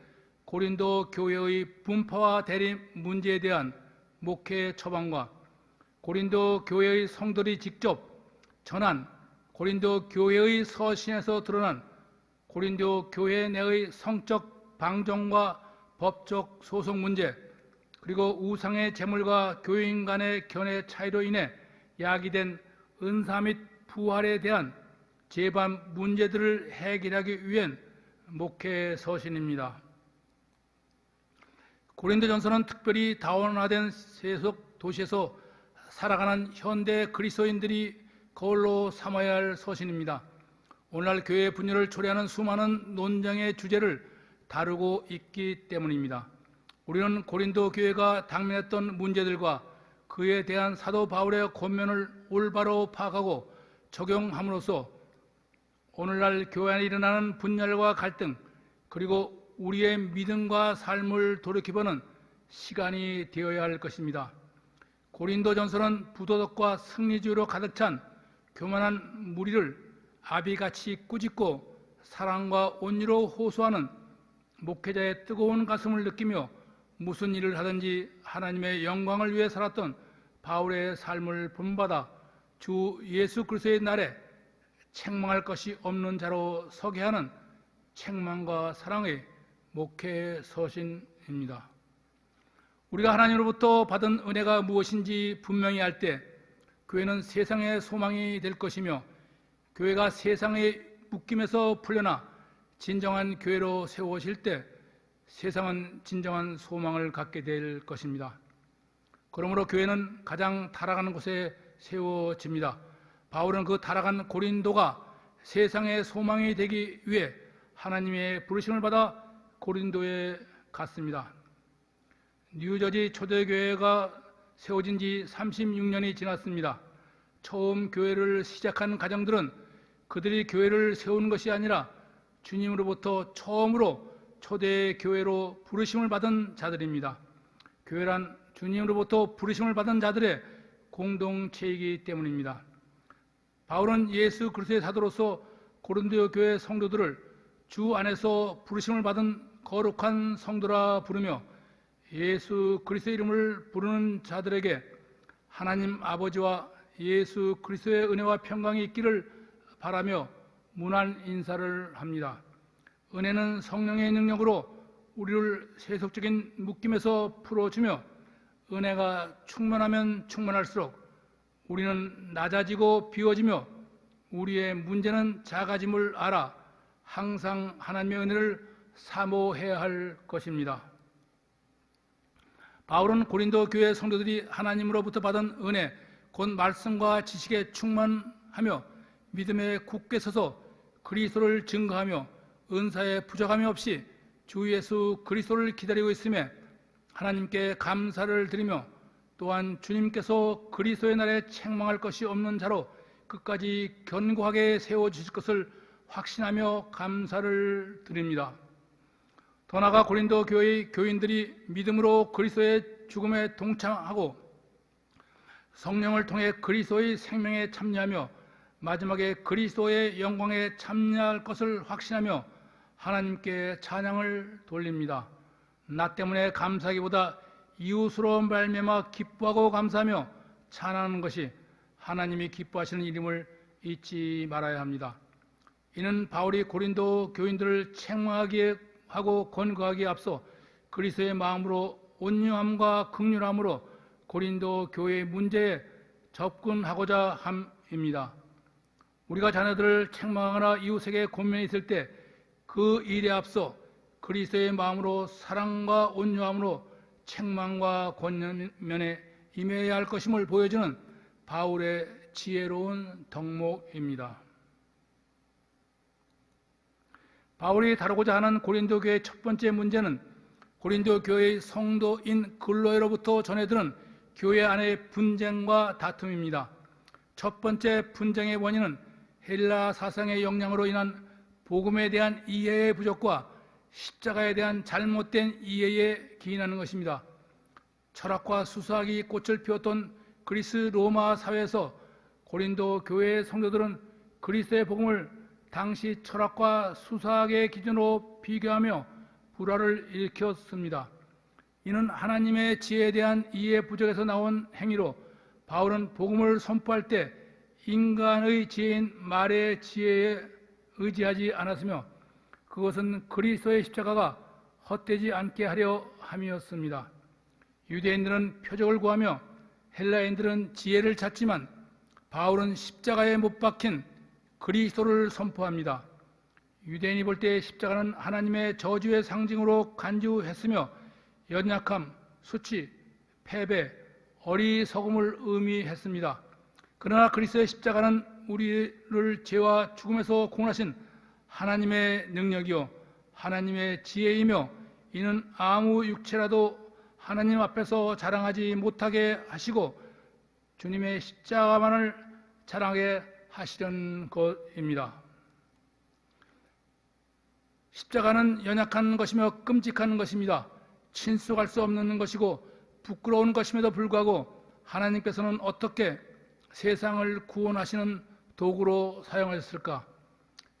고린도 교회의 분파와 대립 문제에 대한 목회 처방과 고린도 교회의 성도들이 직접 전한 고린도 교회의 서신에서 드러난 고린도 교회 내의 성적 방종과 법적 소송 문제, 그리고 우상의 제물과 교인 간의 견해 차이로 인해 야기된 은사 및 부활에 대한 재반 문제들을 해결하기 위한 목회 서신입니다. 고린도전서는 특별히 다원화된 세속 도시에서 살아가는 현대 그리스도인들이 거울로 삼아야 할 서신입니다. 오늘날 교회 분열을 초래하는 수많은 논쟁의 주제를 다루고 있기 때문입니다. 우리는 고린도 교회가 당면했던 문제들과 그에 대한 사도 바울의 권면을 올바로 파악하고 적용함으로써 오늘날 교회 안에 일어나는 분열과 갈등, 그리고 우리의 믿음과 삶을 돌이켜보는 시간이 되어야 할 것입니다. 고린도전서는 부도덕과 승리주의로 가득 찬 교만한 무리를 아비같이 꾸짖고 사랑과 온유로 호소하는 목회자의 뜨거운 가슴을 느끼며 무슨 일을 하든지 하나님의 영광을 위해 살았던 바울의 삶을 본받아 주 예수 그리스도의 날에 책망할 것이 없는 자로 서게 하는 책망과 사랑의 목회 서신입니다. 우리가 하나님으로부터 받은 은혜가 무엇인지 분명히 알 때 교회는 세상의 소망이 될 것이며, 교회가 세상의 묶임에서 풀려나 진정한 교회로 세워질 때 세상은 진정한 소망을 갖게 될 것입니다. 그러므로 교회는 가장 타락하는 곳에 세워집니다. 바울은 그 타락한 고린도가 세상의 소망이 되기 위해 하나님의 부르심을 받아 고린도에 갔습니다. 뉴저지 초대교회가 세워진 지 36년이 지났습니다. 처음 교회를 시작한 가정들은 그들이 교회를 세우는 것이 아니라 주님으로부터 처음으로 초대교회로 부르심을 받은 자들입니다. 교회란 주님으로부터 부르심을 받은 자들의 공동체이기 때문입니다. 바울은 예수 그리스도의 사도로서 고린도 교회 성도들을 주 안에서 부르심을 받은 거룩한 성도라 부르며, 예수 그리스도의 이름을 부르는 자들에게 하나님 아버지와 예수 그리스도의 은혜와 평강이 있기를 바라며 문안 인사를 합니다. 은혜는 성령의 능력으로 우리를 세속적인 묶임에서 풀어주며, 은혜가 충만하면 충만할수록 우리는 낮아지고 비워지며 우리의 문제는 작아짐을 알아 항상 하나님의 은혜를 사모해야 할 것입니다. 바울은 고린도 교회 성도들이 하나님으로부터 받은 은혜 곧 말씀과 지식에 충만하며 믿음에 굳게 서서 그리스도를 증거하며 은사에 부족함이 없이 주 예수 그리스도를 기다리고 있음에 하나님께 감사를 드리며 또한 주님께서 그리스도의 날에 책망할 것이 없는 자로 끝까지 견고하게 세워주실 것을 확신하며 감사를 드립니다. 더 나아가 고린도 교회의 교인들이 믿음으로 그리스도의 죽음에 동참하고 성령을 통해 그리스도의 생명에 참여하며 마지막에 그리스도의 영광에 참여할 것을 확신하며 하나님께 찬양을 돌립니다. 나 때문에 감사하기보다 이웃으로 말미암아 기뻐하고 감사하며 찬양하는 것이 하나님이 기뻐하시는 일임을 잊지 말아야 합니다. 이는 바울이 고린도 교인들을 책망하기에 하고 권고하기에 앞서 그리스도의 마음으로 온유함과 긍휼함으로 고린도 교회의 문제에 접근하고자 함입니다. 우리가 자녀들을 책망하거나 이웃에게 권면이 있을 때 그 일에 앞서 그리스도의 마음으로 사랑과 온유함으로 책망과 권면에 임해야 할 것임을 보여주는 바울의 지혜로운 덕목입니다. 바울이 다루고자 하는 고린도 교회의 첫 번째 문제는 고린도 교회의 성도인 글로에로부터 전해들은 교회 안의 분쟁과 다툼입니다. 첫 번째 분쟁의 원인은 헬라 사상의 영향으로 인한 복음에 대한 이해의 부족과 십자가에 대한 잘못된 이해에 기인하는 것입니다. 철학과 수사학이 꽃을 피웠던 그리스 로마 사회에서 고린도 교회의 성도들은 그리스도의 복음을 당시 철학과 수사학의 기준으로 비교하며 불화를 일으켰습니다. 이는 하나님의 지혜에 대한 이해 부족에서 나온 행위로 바울은 복음을 선포할 때 인간의 지혜인 말의 지혜에 의지하지 않았으며 그것은 그리스도의 십자가가 헛되지 않게 하려 함이었습니다. 유대인들은 표적을 구하며 헬라인들은 지혜를 찾지만 바울은 십자가에 못 박힌 그리스도를 선포합니다. 유대인이 볼 때 십자가는 하나님의 저주의 상징으로 간주했으며 연약함, 수치, 패배, 어리석음을 의미했습니다. 그러나 그리스도의 십자가는 우리를 죄와 죽음에서 구원하신 하나님의 능력이요 하나님의 지혜이며 이는 아무 육체라도 하나님 앞에서 자랑하지 못하게 하시고 주님의 십자가만을 자랑하게 하시려는 것입니다. 십자가는 연약한 것이며 끔찍한 것입니다. 친숙할 수 없는 것이고 부끄러운 것임에도 불구하고 하나님께서는 어떻게 세상을 구원하시는 도구로 사용하셨을까?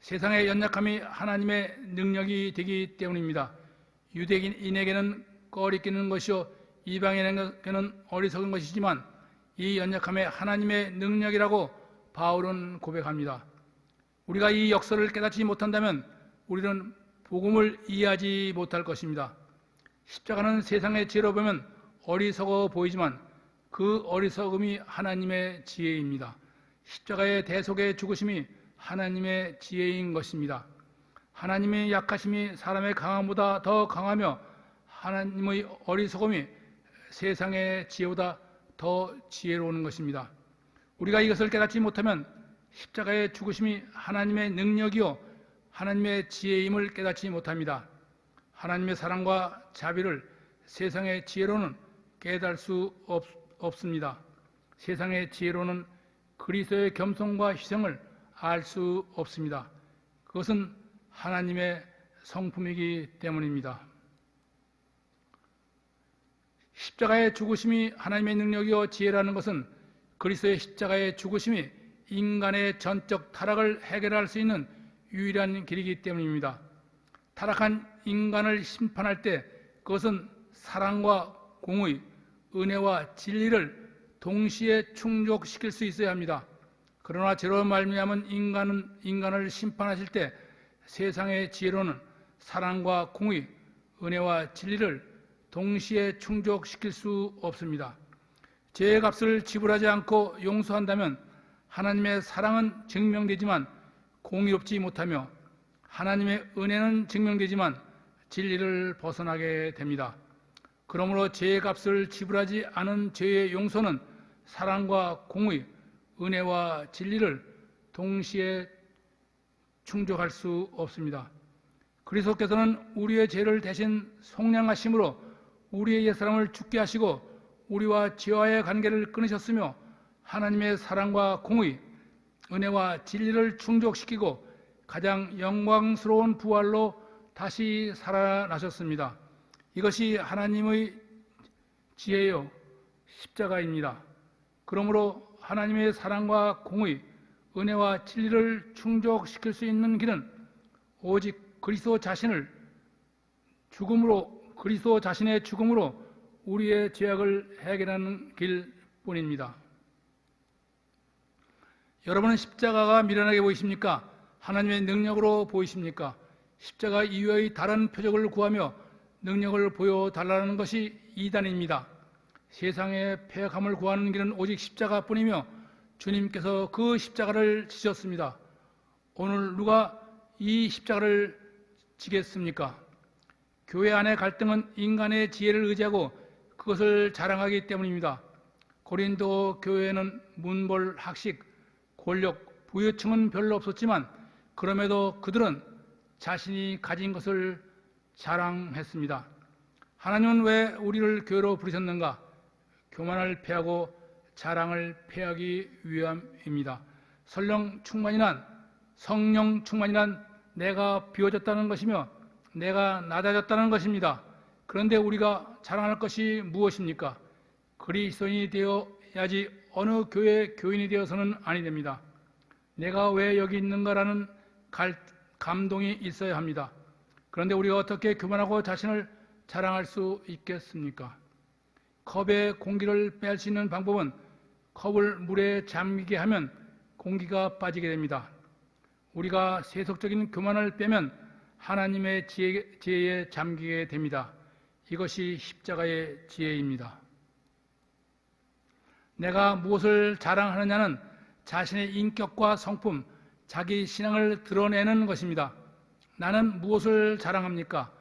세상의 연약함이 하나님의 능력이 되기 때문입니다. 유대인에게는 꺼리끼는 것이요 이방인에게는 어리석은 것이지만 이 연약함에 하나님의 능력이라고 바울은 고백합니다. 우리가 이 역사를 깨닫지 못한다면 우리는 복음을 이해하지 못할 것입니다. 십자가는 세상의 죄로 보면 어리석어 보이지만 그 어리석음이 하나님의 지혜입니다. 십자가의 대속의 죽으심이 하나님의 지혜인 것입니다. 하나님의 약하심이 사람의 강함보다 더 강하며 하나님의 어리석음이 세상의 지혜보다 더 지혜로운 것입니다. 우리가 이것을 깨닫지 못하면 십자가의 죽으심이 하나님의 능력이요 하나님의 지혜임을 깨닫지 못합니다. 하나님의 사랑과 자비를 세상의 지혜로는 깨달을 수 없습니다. 세상의 지혜로는 그리스도의 겸손과 희생을 알 수 없습니다. 그것은 하나님의 성품이기 때문입니다. 십자가의 죽으심이 하나님의 능력이요 지혜라는 것은 그리스도의 십자가의 죽으심이 인간의 전적 타락을 해결할 수 있는 유일한 길이기 때문입니다. 타락한 인간을 심판할 때 그것은 사랑과 공의, 은혜와 진리를 동시에 충족시킬 수 있어야 합니다. 그러나 죄로 말미암은 인간을 심판하실 때 세상의 지혜로는 사랑과 공의, 은혜와 진리를 동시에 충족시킬 수 없습니다. 죄의 값을 지불하지 않고 용서한다면 하나님의 사랑은 증명되지만 공의롭지 못하며 하나님의 은혜는 증명되지만 진리를 벗어나게 됩니다. 그러므로 죄의 값을 지불하지 않은 죄의 용서는 사랑과 공의, 은혜와 진리를 동시에 충족할 수 없습니다. 그리스도께서는 우리의 죄를 대신 속량하심으로 우리의 옛사람을 죽게 하시고 우리와 죄와의 관계를 끊으셨으며 하나님의 사랑과 공의, 은혜와 진리를 충족시키고 가장 영광스러운 부활로 다시 살아나셨습니다. 이것이 하나님의 지혜요 십자가입니다. 그러므로 하나님의 사랑과 공의, 은혜와 진리를 충족시킬 수 있는 길은 오직 그리스도 자신의 죽음으로 우리의 죄악을 해결하는 길뿐입니다. 여러분은 십자가가 미련하게 보이십니까? 하나님의 능력으로 보이십니까? 십자가 이외의 다른 표적을 구하며 능력을 보여달라는 것이 이단입니다. 세상의 패역함을 구하는 길은 오직 십자가뿐이며 주님께서 그 십자가를 지셨습니다. 오늘 누가 이 십자가를 지겠습니까? 교회 안의 갈등은 인간의 지혜를 의지하고 그것을 자랑하기 때문입니다. 고린도 교회에는 문벌, 학식, 권력, 부유층은 별로 없었지만 그럼에도 그들은 자신이 가진 것을 자랑했습니다. 하나님은 왜 우리를 교회로 부르셨는가? 교만을 패하고 자랑을 패하기 위함입니다. 성령 충만이란 내가 비워졌다는 것이며 내가 낮아졌다는 것입니다. 그런데 우리가 자랑할 것이 무엇입니까? 그리스도인이 되어야지 어느 교회 교인이 되어서는 아니 됩니다. 내가 왜 여기 있는가라는 감동이 있어야 합니다. 그런데 우리가 어떻게 교만하고 자신을 자랑할 수 있겠습니까? 컵에 공기를 뺄 수 있는 방법은 컵을 물에 잠기게 하면 공기가 빠지게 됩니다. 우리가 세속적인 교만을 빼면 하나님의 지혜에 잠기게 됩니다. 이것이 십자가의 지혜입니다. 내가 무엇을 자랑하느냐는 자신의 인격과 성품, 자기 신앙을 드러내는 것입니다. 나는 무엇을 자랑합니까?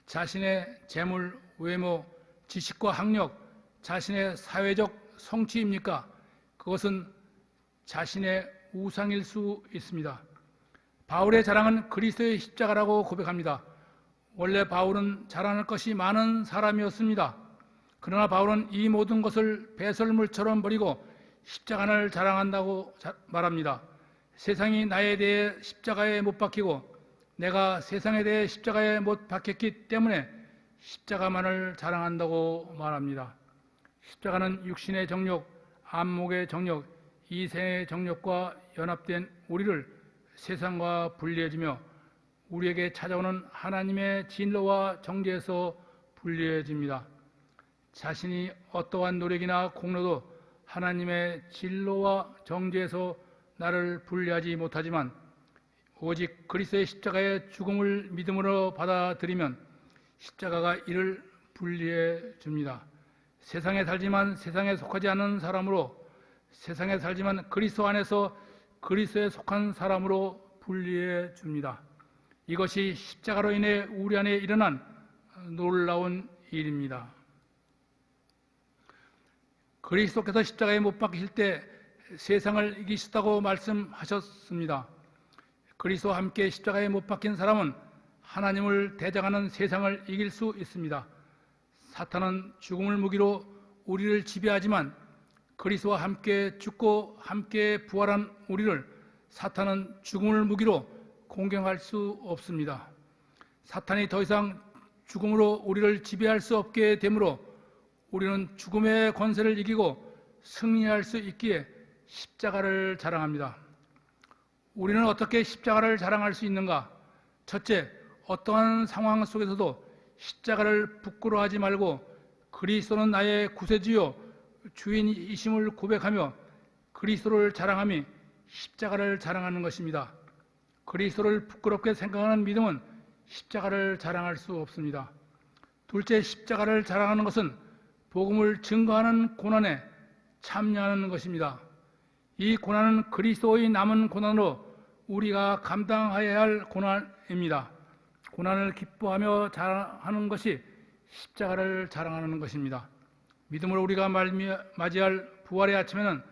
자신의 재물, 외모, 지식과 학력, 자신의 사회적 성취입니까? 그것은 자신의 우상일 수 있습니다. 바울의 자랑은 그리스도의 십자가라고 고백합니다. 원래 바울은 자랑할 것이 많은 사람이었습니다. 그러나 바울은 이 모든 것을 배설물처럼 버리고 십자가를 자랑한다고 말합니다. 세상이 나에 대해 십자가에 못 박히고 내가 세상에 대해 십자가에 못 박혔기 때문에 십자가만을 자랑한다고 말합니다. 십자가는 육신의 정욕, 안목의 정욕, 이생의 정욕과 연합된 우리를 세상과 분리해주며 우리에게 찾아오는 하나님의 진로와 정죄에서 분리해줍니다. 자신이 어떠한 노력이나 공로도 하나님의 진로와 정죄에서 나를 분리하지 못하지만 오직 그리스도의 십자가의 죽음을 믿음으로 받아들이면 십자가가 이를 분리해 줍니다. 세상에 살지만 세상에 속하지 않는 사람으로, 세상에 살지만 그리스도 안에서 그리스도에 속한 사람으로 분리해 줍니다. 이것이 십자가로 인해 우리 안에 일어난 놀라운 일입니다. 그리스도께서 십자가에 못 박히실 때 세상을 이기셨다고 말씀하셨습니다. 그리스도와 함께 십자가에 못 박힌 사람은 하나님을 대적하는 세상을 이길 수 있습니다. 사탄은 죽음을 무기로 우리를 지배하지만 그리스도와 함께 죽고 함께 부활한 우리를 사탄은 죽음을 무기로 공경할 수 없습니다. 사탄이 더 이상 죽음으로 우리를 지배할 수 없게 되므로 우리는 죽음의 권세를 이기고 승리할 수 있기에 십자가를 자랑합니다. 우리는 어떻게 십자가를 자랑할 수 있는가? 첫째, 어떠한 상황 속에서도 십자가를 부끄러워하지 말고 그리스도는 나의 구세주요 주인이심을 고백하며 그리스도를 자랑함이 십자가를 자랑하는 것입니다. 그리스도를 부끄럽게 생각하는 믿음은 십자가를 자랑할 수 없습니다. 둘째, 십자가를 자랑하는 것은 복음을 증거하는 고난에 참여하는 것입니다. 이 고난은 그리스도의 남은 고난으로 우리가 감당해야 할 고난입니다. 고난을 기뻐하며 자랑하는 것이 십자가를 자랑하는 것입니다. 믿음으로 우리가 맞이할 부활의 아침에는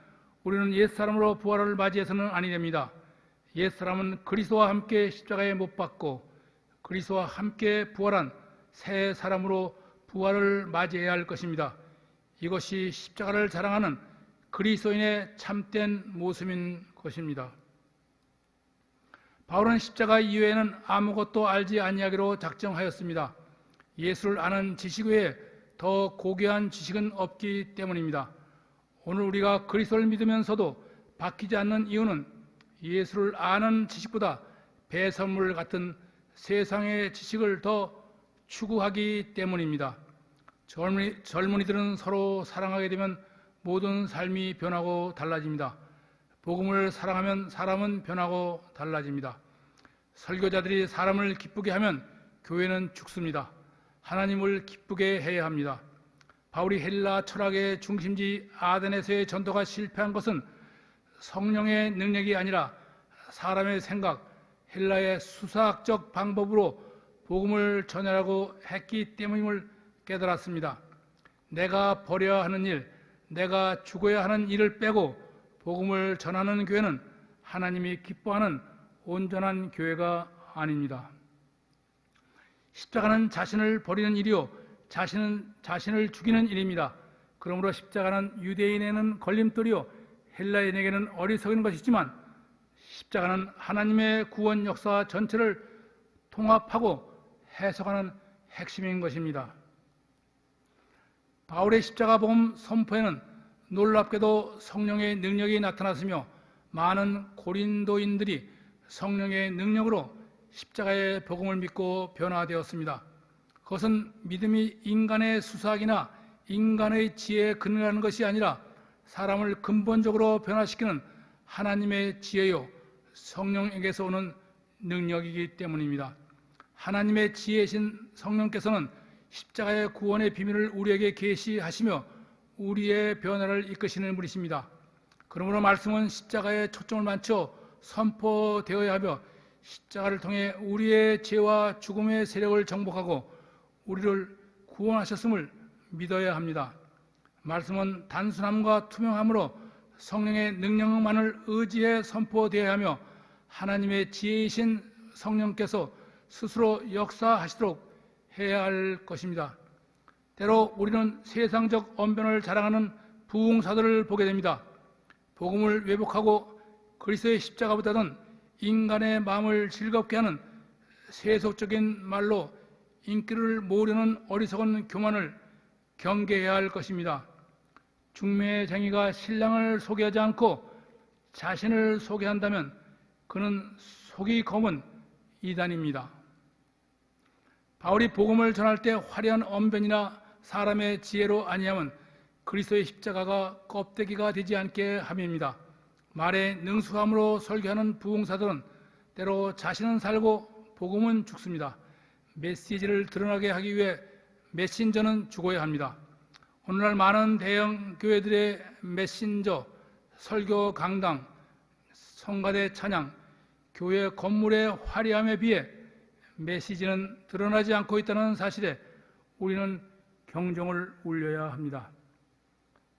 우리는 옛사람으로 부활을 맞이해서는 아니 됩니다. 옛사람은 그리스도와 함께 십자가에 못 박고 그리스도와 함께 부활한 새 사람으로 부활을 맞이해야 할 것입니다. 이것이 십자가를 자랑하는 그리스도인의 참된 모습인 것입니다. 바울은 십자가 이외에는 아무것도 알지 아니하기로 작정하였습니다. 예수를 아는 지식 외에 더 고귀한 지식은 없기 때문입니다. 오늘 우리가 그리스도를 믿으면서도 바뀌지 않는 이유는 예수를 아는 지식보다 배설물 같은 세상의 지식을 더 추구하기 때문입니다. 젊은이들은 서로 사랑하게 되면 모든 삶이 변하고 달라집니다. 복음을 사랑하면 사람은 변하고 달라집니다. 설교자들이 사람을 기쁘게 하면 교회는 죽습니다. 하나님을 기쁘게 해야 합니다. 바울이 헬라 철학의 중심지 아덴에서의 전도가 실패한 것은 성령의 능력이 아니라 사람의 생각, 헬라의 수사학적 방법으로 복음을 전하라고 했기 때문임을 깨달았습니다. 내가 버려야 하는 일, 내가 죽어야 하는 일을 빼고 복음을 전하는 교회는 하나님이 기뻐하는 온전한 교회가 아닙니다. 십자가는 자신을 버리는 일이요 자신을 죽이는 일입니다. 그러므로 십자가는 유대인에게는 걸림돌이요 헬라인에게는 어리석은 것이지만 십자가는 하나님의 구원 역사 전체를 통합하고 해석하는 핵심인 것입니다. 바울의 십자가 복음 선포에는 놀랍게도 성령의 능력이 나타났으며 많은 고린도인들이 성령의 능력으로 십자가의 복음을 믿고 변화되었습니다. 그것은 믿음이 인간의 수사학이나 인간의 지혜에 근거하는 것이 아니라 사람을 근본적으로 변화시키는 하나님의 지혜요 성령에게서 오는 능력이기 때문입니다. 하나님의 지혜이신 성령께서는 십자가의 구원의 비밀을 우리에게 계시하시며 우리의 변화를 이끄시는 분이십니다. 그러므로 말씀은 십자가에 초점을 맞춰 선포되어야 하며 십자가를 통해 우리의 죄와 죽음의 세력을 정복하고 우리를 구원하셨음을 믿어야 합니다. 말씀은 단순함과 투명함으로 성령의 능력만을 의지해 선포되어야 하며 하나님의 지혜이신 성령께서 스스로 역사하시도록 해야 할 것입니다. 때로 우리는 세상적 언변을 자랑하는 부흥사들을 보게 됩니다. 복음을 왜곡하고 그리스도의 십자가보다는 인간의 마음을 즐겁게 하는 세속적인 말로 인기를 모으려는 어리석은 교만을 경계해야 할 것입니다. 중매쟁이가 신랑을 소개하지 않고 자신을 소개한다면 그는 속이 검은 이단입니다. 바울이 복음을 전할 때 화려한 언변이나 사람의 지혜로 아니하면 그리스도의 십자가가 껍데기가 되지 않게 함입니다. 말에 능수함으로 설교하는 부흥사들은 때로 자신은 살고 복음은 죽습니다. 메시지를 드러나게 하기 위해 메신저는 죽어야 합니다. 오늘날 많은 대형 교회들의 메신저, 설교 강당, 성가대 찬양, 교회 건물의 화려함에 비해 메시지는 드러나지 않고 있다는 사실에 우리는 경종을 울려야 합니다.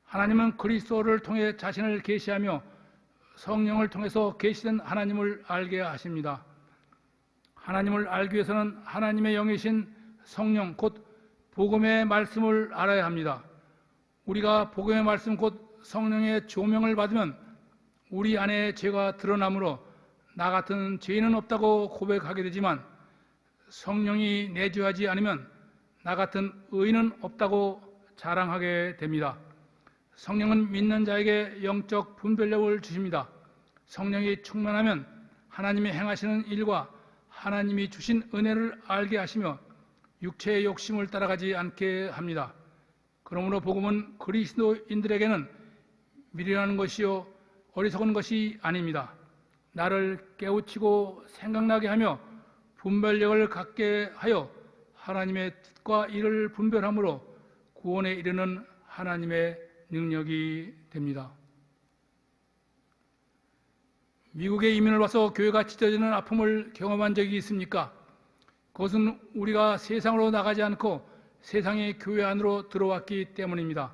하나님은 그리스도를 통해 자신을 계시하며 성령을 통해서 계시된 하나님을 알게 하십니다. 하나님을 알기 위해서는 하나님의 영이신 성령 곧 복음의 말씀을 알아야 합니다. 우리가 복음의 말씀 곧 성령의 조명을 받으면 우리 안에 죄가 드러나므로 나 같은 죄인은 없다고 고백하게 되지만 성령이 내주하지 않으면 나 같은 의인은 없다고 자랑하게 됩니다. 성령은 믿는 자에게 영적 분별력을 주십니다. 성령이 충만하면 하나님이 행하시는 일과 하나님이 주신 은혜를 알게 하시며 육체의 욕심을 따라가지 않게 합니다. 그러므로 복음은 그리스도인들에게는 미련한 것이요 어리석은 것이 아닙니다. 나를 깨우치고 생각나게 하며 분별력을 갖게 하여 하나님의 뜻과 일을 분별함으로 구원에 이르는 하나님의 능력이 됩니다. 미국에 이민을 와서 교회가 찢어지는 아픔을 경험한 적이 있습니까? 그것은 우리가 세상으로 나가지 않고 세상의 교회 안으로 들어왔기 때문입니다.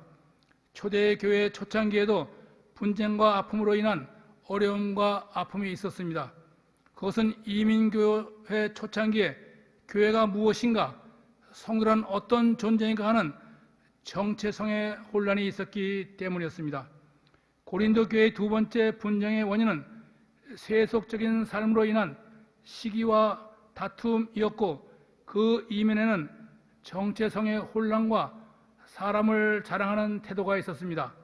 초대 교회 초창기에도 분쟁과 아픔으로 인한 어려움과 아픔이 있었습니다. 그것은 이민교회 초창기에 교회가 무엇인가, 성도란 어떤 존재인가 하는 정체성의 혼란이 있었기 때문이었습니다. 고린도 교회의 두 번째 분쟁의 원인은 세속적인 삶으로 인한 시기와 다툼이었고, 그 이면에는 정체성의 혼란과 사람을 자랑하는 태도가 있었습니다.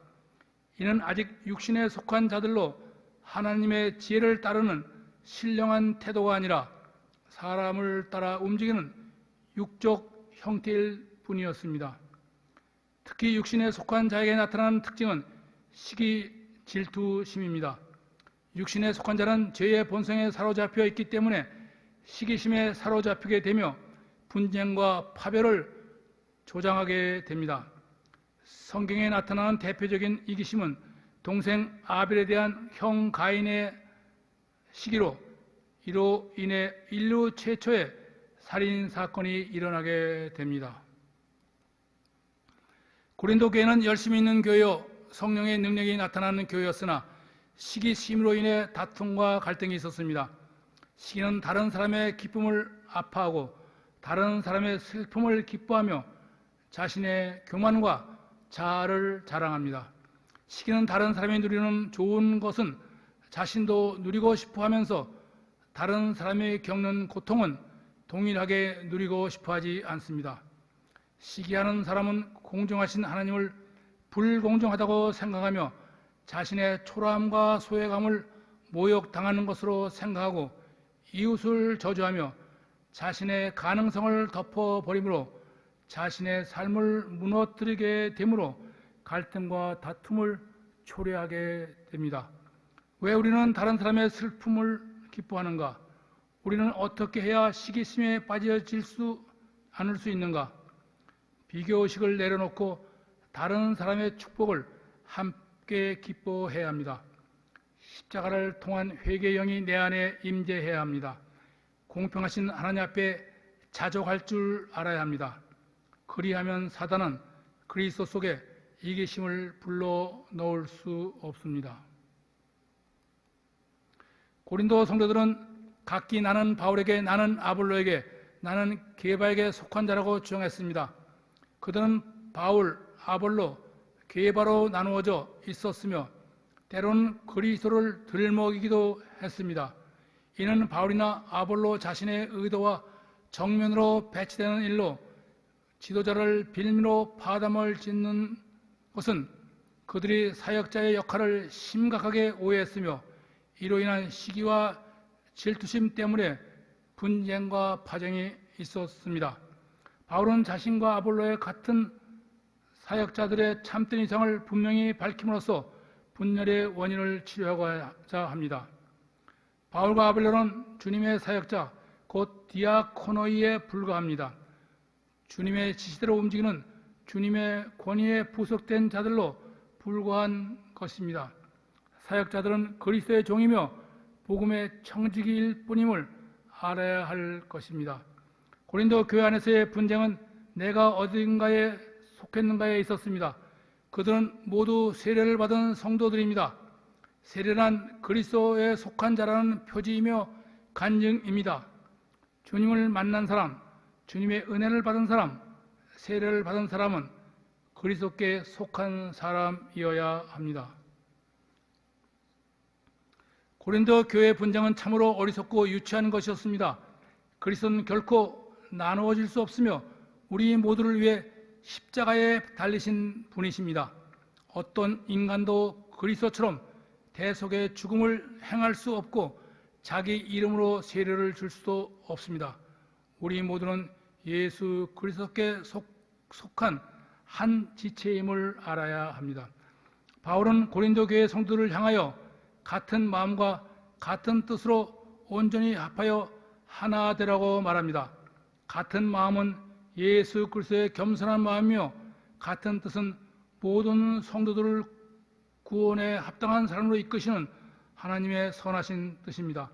이는 아직 육신에 속한 자들로 하나님의 지혜를 따르는 신령한 태도가 아니라 사람을 따라 움직이는 육적 형태일 뿐이었습니다. 특히 육신에 속한 자에게 나타나는 특징은 시기, 질투심입니다. 육신에 속한 자는 죄의 본성에 사로잡혀 있기 때문에 시기심에 사로잡히게 되며 분쟁과 파별을 조장하게 됩니다. 성경에 나타나는 대표적인 이기심은 동생 아벨에 대한 형 가인의 시기로, 이로 인해 인류 최초의 살인 사건이 일어나게 됩니다. 고린도 교회는 열심히 있는 교회요, 성령의 능력이 나타나는 교회였으나 시기심으로 인해 다툼과 갈등이 있었습니다. 시기는 다른 사람의 기쁨을 아파하고 다른 사람의 슬픔을 기뻐하며 자신의 교만과 자아를 자랑합니다. 시기는 다른 사람이 누리는 좋은 것은 자신도 누리고 싶어 하면서 다른 사람이 겪는 고통은 동일하게 누리고 싶어 하지 않습니다. 시기하는 사람은 공정하신 하나님을 불공정하다고 생각하며 자신의 초라함과 소외감을 모욕당하는 것으로 생각하고 이웃을 저주하며 자신의 가능성을 덮어버리므로 자신의 삶을 무너뜨리게 되므로 갈등과 다툼을 초래하게 됩니다. 왜 우리는 다른 사람의 슬픔을 기뻐하는가? 우리는 어떻게 해야 시기심에 빠져질 수 않을 수 있는가? 비교의식을 내려놓고 다른 사람의 축복을 함께 기뻐해야 합니다. 십자가를 통한 회개의 영이 내 안에 임재해야 합니다. 공평하신 하나님 앞에 자족할 줄 알아야 합니다. 그리하면 사단은 그리스도 속에 이기심을 불러 넣을 수 없습니다. 고린도 성도들은 각기 나는 바울에게, 나는 아볼로에게, 나는 게바에게 속한 자라고 주장했습니다. 그들은 바울, 아볼로, 게바로 나누어져 있었으며 때로는 그리스도를 들먹이기도 했습니다. 이는 바울이나 아볼로 자신의 의도와 정면으로 배치되는 일로 지도자를 빌미로 파담을 짓는 것은 그들이 사역자의 역할을 심각하게 오해했으며 이로 인한 시기와 질투심 때문에 분쟁과 파쟁이 있었습니다. 바울은 자신과 아볼로의 같은 사역자들의 참된 이상을 분명히 밝힘으로써 분열의 원인을 치료하고자 합니다. 바울과 아볼로는 주님의 사역자, 곧 디아코노이에 불과합니다. 주님의 지시대로 움직이는 주님의 권위에 부속된 자들로 불과한 것입니다. 사역자들은 그리스도의 종이며 복음의 청지기일 뿐임을 알아야 할 것입니다. 고린도 교회 안에서의 분쟁은 내가 어딘가에 속했는가에 있었습니다. 그들은 모두 세례를 받은 성도들입니다. 세례란 그리스도에 속한 자라는 표지이며 간증입니다. 주님을 만난 사람, 주님의 은혜를 받은 사람, 세례를 받은 사람은 그리스도께 속한 사람이어야 합니다. 고린도 교회 분쟁은 참으로 어리석고 유치한 것이었습니다. 그리스도는 결코 나누어질 수 없으며 우리 모두를 위해 십자가에 달리신 분이십니다. 어떤 인간도 그리스도처럼 대속의 죽음을 행할 수 없고 자기 이름으로 세례를 줄 수도 없습니다. 우리 모두는 예수 그리스도께 속한 한 지체임을 알아야 합니다. 바울은 고린도 교회 성도들을 향하여 같은 마음과 같은 뜻으로 온전히 합하여 하나 되라고 말합니다. 같은 마음은 예수 그리스도의 겸손한 마음이며 같은 뜻은 모든 성도들을 구원에 합당한 사람으로 이끄시는 하나님의 선하신 뜻입니다.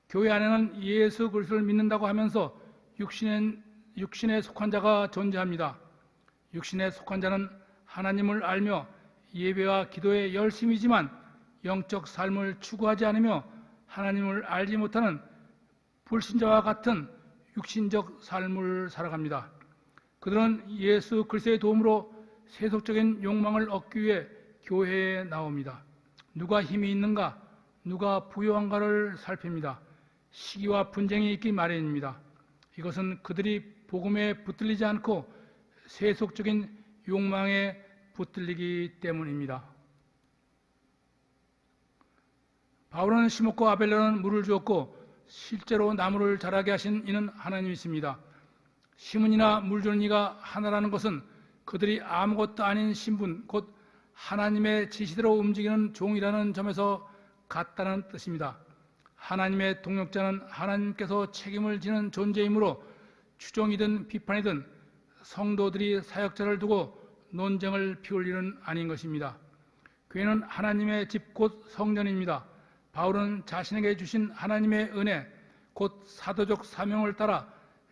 교회 안에는 예수 그리스도를 믿는다고 하면서 육신에 속한 자가 존재합니다. 육신에 속한 자는 하나님을 알며 예배와 기도에 열심이지만 영적 삶을 추구하지 않으며 하나님을 알지 못하는 불신자와 같은 육신적 삶을 살아갑니다. 그들은 예수 그리스도의 도움으로 세속적인 욕망을 얻기 위해 교회에 나옵니다. 누가 힘이 있는가, 누가 부유한가를 살핍니다. 시기와 분쟁이 있기 마련입니다. 이것은 그들이 복음에 붙들리지 않고 세속적인 욕망에 붙들리기 때문입니다. 바울은 시몬과 아벨레는 물을 주었고 실제로 나무를 자라게 하신 이는 하나님이십니다. 시몬이나 물 주는 이가 하나라는 것은 그들이 아무것도 아닌 신분, 곧 하나님의 지시대로 움직이는 종이라는 점에서 같다는 뜻입니다. 하나님의 동역자는 하나님께서 책임을 지는 존재이므로 추종이든 비판이든 성도들이 사역자를 두고 논쟁을 피울 일은 아닌 것입니다. 교회는 하나님의 집 곧 성전입니다. 바울은 자신에게 주신 하나님의 은혜 곧 사도적 사명을 따라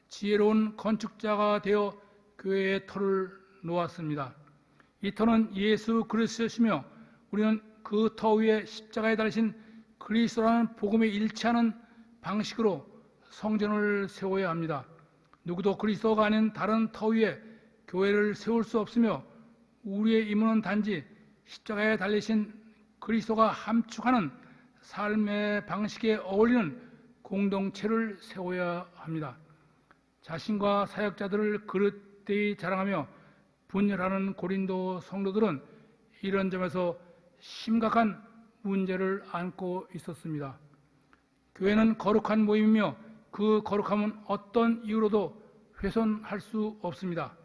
지혜로운 건축자가 되어 교회의 터를 놓았습니다. 이 터는 예수 그리스도시며 우리는 그 터 위에 십자가에 달리신 그리스도라는 복음에 일치하는 방식으로 성전을 세워야 합니다. 누구도 그리스도가 아닌 다른 터 위에 교회를 세울 수 없으며 우리의 임무는 단지 십자가에 달리신 그리스도가 함축하는 삶의 방식에 어울리는 공동체를 세워야 합니다. 자신과 사역자들을 그릇되이 자랑하며 분열하는 고린도 성도들은 이런 점에서 심각한 문제를 안고 있었습니다. 교회는 거룩한 모임이며 그 거룩함은 어떤 이유로도 훼손할 수 없습니다.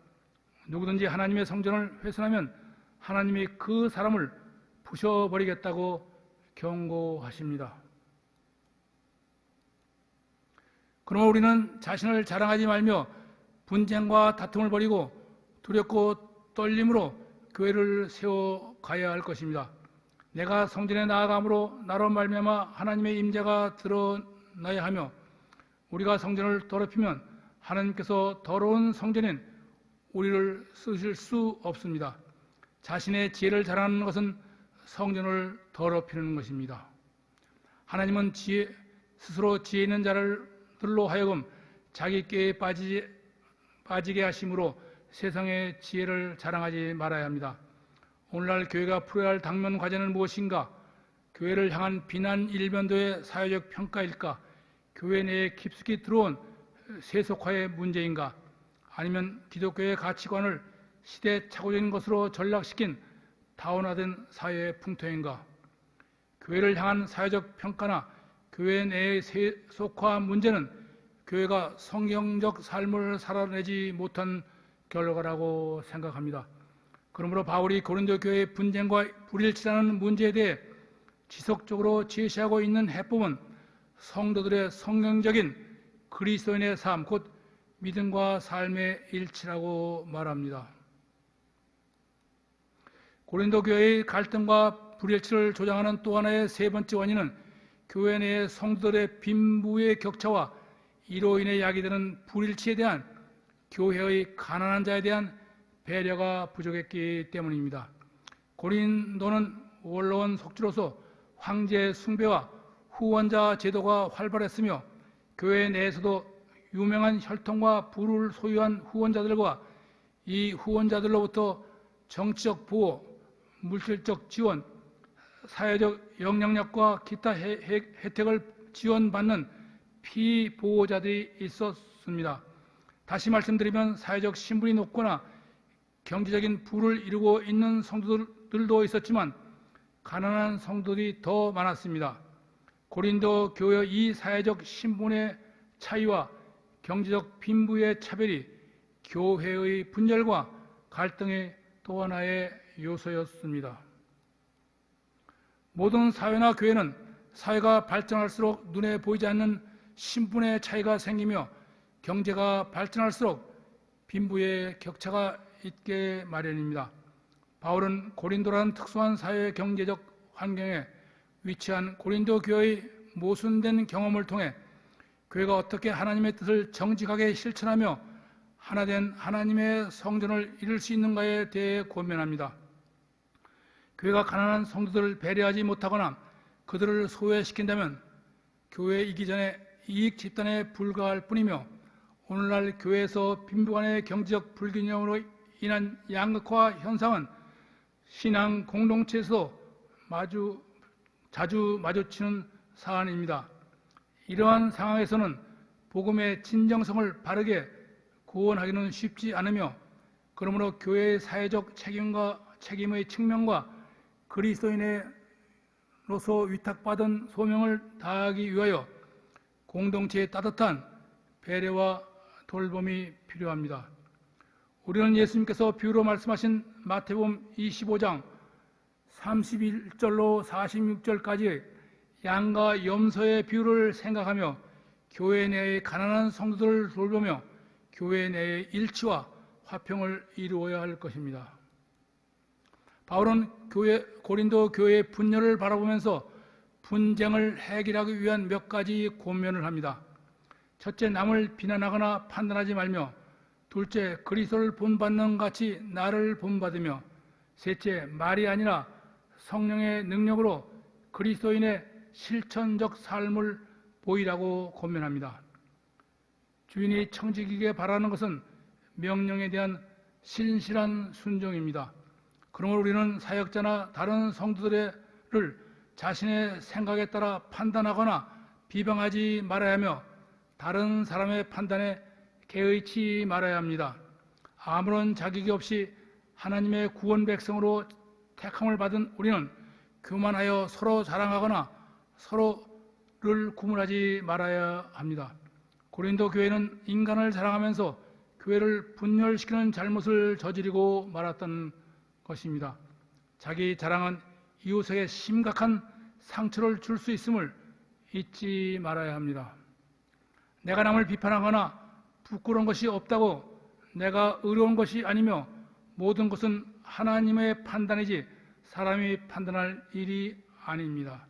누구든지 하나님의 성전을 훼손하면 하나님이 그 사람을 부셔버리겠다고 경고하십니다. 그러므로 우리는 자신을 자랑하지 말며 분쟁과 다툼을 벌이고 두렵고 떨림으로 교회를 세워가야 할 것입니다. 내가 성전에 나아감으로 나로 말미암아 하나님의 임재가 드러나야 하며 우리가 성전을 더럽히면 하나님께서 더러운 성전인 우리를 쓰실 수 없습니다. 자신의 지혜를 자랑하는 것은 성전을 더럽히는 것입니다. 하나님은 스스로 지혜 있는 자들로 하여금 자기 꾀에 빠지게 하심으로 세상의 지혜를 자랑하지 말아야 합니다. 오늘날 교회가 풀어야 할 당면 과제는 무엇인가? 교회를 향한 비난 일변도의 사회적 평가일까? 교회 내에 깊숙이 들어온 세속화의 문제인가? 아니면 기독교의 가치관을 시대착오적인 것으로 전락시킨 다운화된 사회의 풍토인가? 교회를 향한 사회적 평가나 교회 내의 세속화 문제는 교회가 성경적 삶을 살아내지 못한 결과라고 생각합니다. 그러므로 바울이 고린도 교회의 분쟁과 불일치라는 문제에 대해 지속적으로 제시하고 있는 해법은 성도들의 성경적인 그리스도인의 삶, 곧 믿음과 삶의 일치라고 말합니다. 고린도 교회의 갈등과 불일치를 조장하는 또 하나의 세 번째 원인은 교회 내의 성도들의 빈부의 격차와 이로 인해 야기되는 불일치에 대한 교회의 가난한 자에 대한 배려가 부족했기 때문입니다. 고린도는 원로원 속주로서 황제 숭배와 후원자 제도가 활발했으며 교회 내에서도 유명한 혈통과 부를 소유한 후원자들과 이 후원자들로부터 정치적 보호, 물질적 지원, 사회적 영향력과 기타 혜택을 지원받는 피보호자들이 있었습니다. 다시 말씀드리면 사회적 신분이 높거나 경제적인 부를 이루고 있는 성도들도 있었지만 가난한 성도들이 더 많았습니다. 고린도 교회의 이 사회적 신분의 차이와 경제적 빈부의 차별이 교회의 분열과 갈등의 또 하나의 요소였습니다. 모든 사회나 교회는 사회가 발전할수록 눈에 보이지 않는 신분의 차이가 생기며 경제가 발전할수록 빈부의 격차가 있게 마련입니다. 바울은 고린도라는 특수한 사회 경제적 환경에 위치한 고린도 교회의 모순된 경험을 통해 교회가 어떻게 하나님의 뜻을 정직하게 실천하며 하나된 하나님의 성전을 이룰 수 있는가에 대해 고민합니다. 교회가 가난한 성도들을 배려하지 못하거나 그들을 소외시킨다면 교회이기 전에 이익 집단에 불과할 뿐이며 오늘날 교회에서 빈부간의 경제적 불균형으로 인한 양극화 현상은 신앙 공동체에서 자주 마주치는 사안입니다. 이러한 상황에서는 복음의 진정성을 바르게 구원하기는 쉽지 않으며 그러므로 교회의 사회적 책임의 측면과 그리스도인으로서 위탁받은 소명을 다하기 위하여 공동체의 따뜻한 배려와 돌봄이 필요합니다. 우리는 예수님께서 비유로 말씀하신 마태복음 25장 31절로 46절까지의 양과 염소의 비유를 생각하며 교회 내의 가난한 성도들을 돌보며 교회 내의 일치와 화평을 이루어야 할 것입니다. 바울은 고린도 교회의 분열을 바라보면서 분쟁을 해결하기 위한 몇 가지 권면을 합니다. 첫째, 남을 비난하거나 판단하지 말며, 둘째, 그리스도를 본받는 같이 나를 본받으며, 셋째, 말이 아니라 성령의 능력으로 그리스도인의 실천적 삶을 보이라고 권면합니다. 주인이 청지기에게 바라는 것은 명령에 대한 신실한 순종입니다. 그러므로 우리는 사역자나 다른 성도들을 자신의 생각에 따라 판단하거나 비방하지 말아야 하며 다른 사람의 판단에 개의치 말아야 합니다. 아무런 자격이 없이 하나님의 구원 백성으로 택함을 받은 우리는 교만하여 서로 자랑하거나 서로를 구물하지 말아야 합니다. 고린도 교회는 인간을 자랑하면서 교회를 분열시키는 잘못을 저지르고 말았던 것입니다. 자기 자랑은 이웃에게 심각한 상처를 줄 수 있음을 잊지 말아야 합니다. 내가 남을 비판하거나 부끄러운 것이 없다고 내가 의로운 것이 아니며 모든 것은 하나님의 판단이지 사람이 판단할 일이 아닙니다.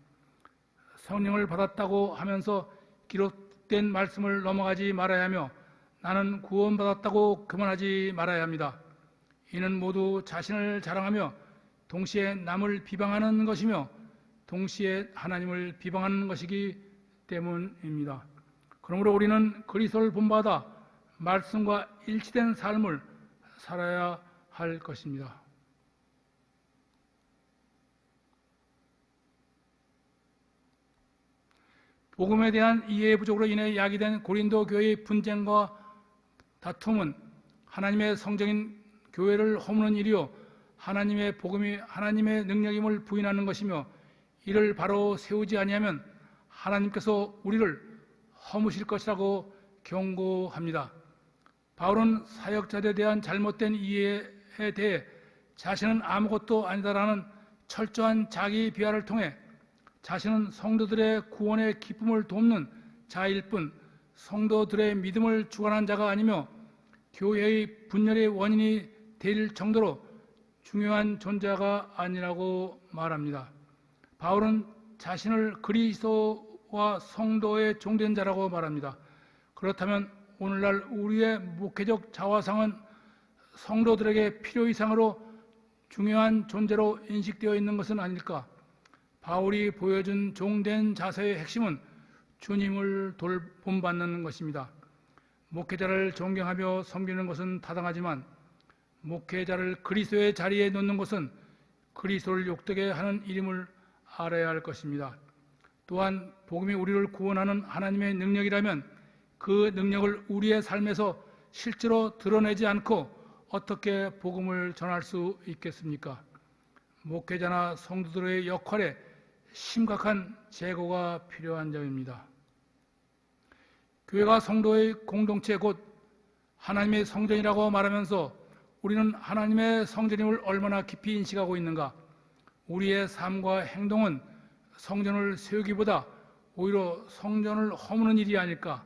성령을 받았다고 하면서 기록된 말씀을 넘어가지 말아야 하며 나는 구원받았다고 그만하지 말아야 합니다. 이는 모두 자신을 자랑하며 동시에 남을 비방하는 것이며 동시에 하나님을 비방하는 것이기 때문입니다. 그러므로 우리는 그리스도를 본받아 말씀과 일치된 삶을 살아야 할 것입니다. 복음에 대한 이해 부족으로 인해 야기된 고린도 교회의 분쟁과 다툼은 하나님의 성전인 교회를 허무는 일이요 하나님의 복음이 하나님의 능력임을 부인하는 것이며 이를 바로 세우지 아니하면 하나님께서 우리를 허무실 것이라고 경고합니다. 바울은 사역자들에 대한 잘못된 이해에 대해 자신은 아무것도 아니다라는 철저한 자기 비하를 통해 자신은 성도들의 구원의 기쁨을 돕는 자일 뿐 성도들의 믿음을 주관한 자가 아니며 교회의 분열의 원인이 될 정도로 중요한 존재가 아니라고 말합니다. 바울은 자신을 그리스도와 성도의 종된 자라고 말합니다. 그렇다면 오늘날 우리의 목회적 자화상은 성도들에게 필요 이상으로 중요한 존재로 인식되어 있는 것은 아닐까? 바울이 보여준 종된 자세의 핵심은 주님을 본받는 것입니다. 목회자를 존경하며 섬기는 것은 타당하지만 목회자를 그리스도의 자리에 놓는 것은 그리스도를 욕되게 하는 일임을 알아야 할 것입니다. 또한 복음이 우리를 구원하는 하나님의 능력이라면 그 능력을 우리의 삶에서 실제로 드러내지 않고 어떻게 복음을 전할 수 있겠습니까? 목회자나 성도들의 역할에 심각한 재고가 필요한 점입니다. 교회가 성도의 공동체 곧 하나님의 성전이라고 말하면서 우리는 하나님의 성전임을 얼마나 깊이 인식하고 있는가? 우리의 삶과 행동은 성전을 세우기보다 오히려 성전을 허무는 일이 아닐까?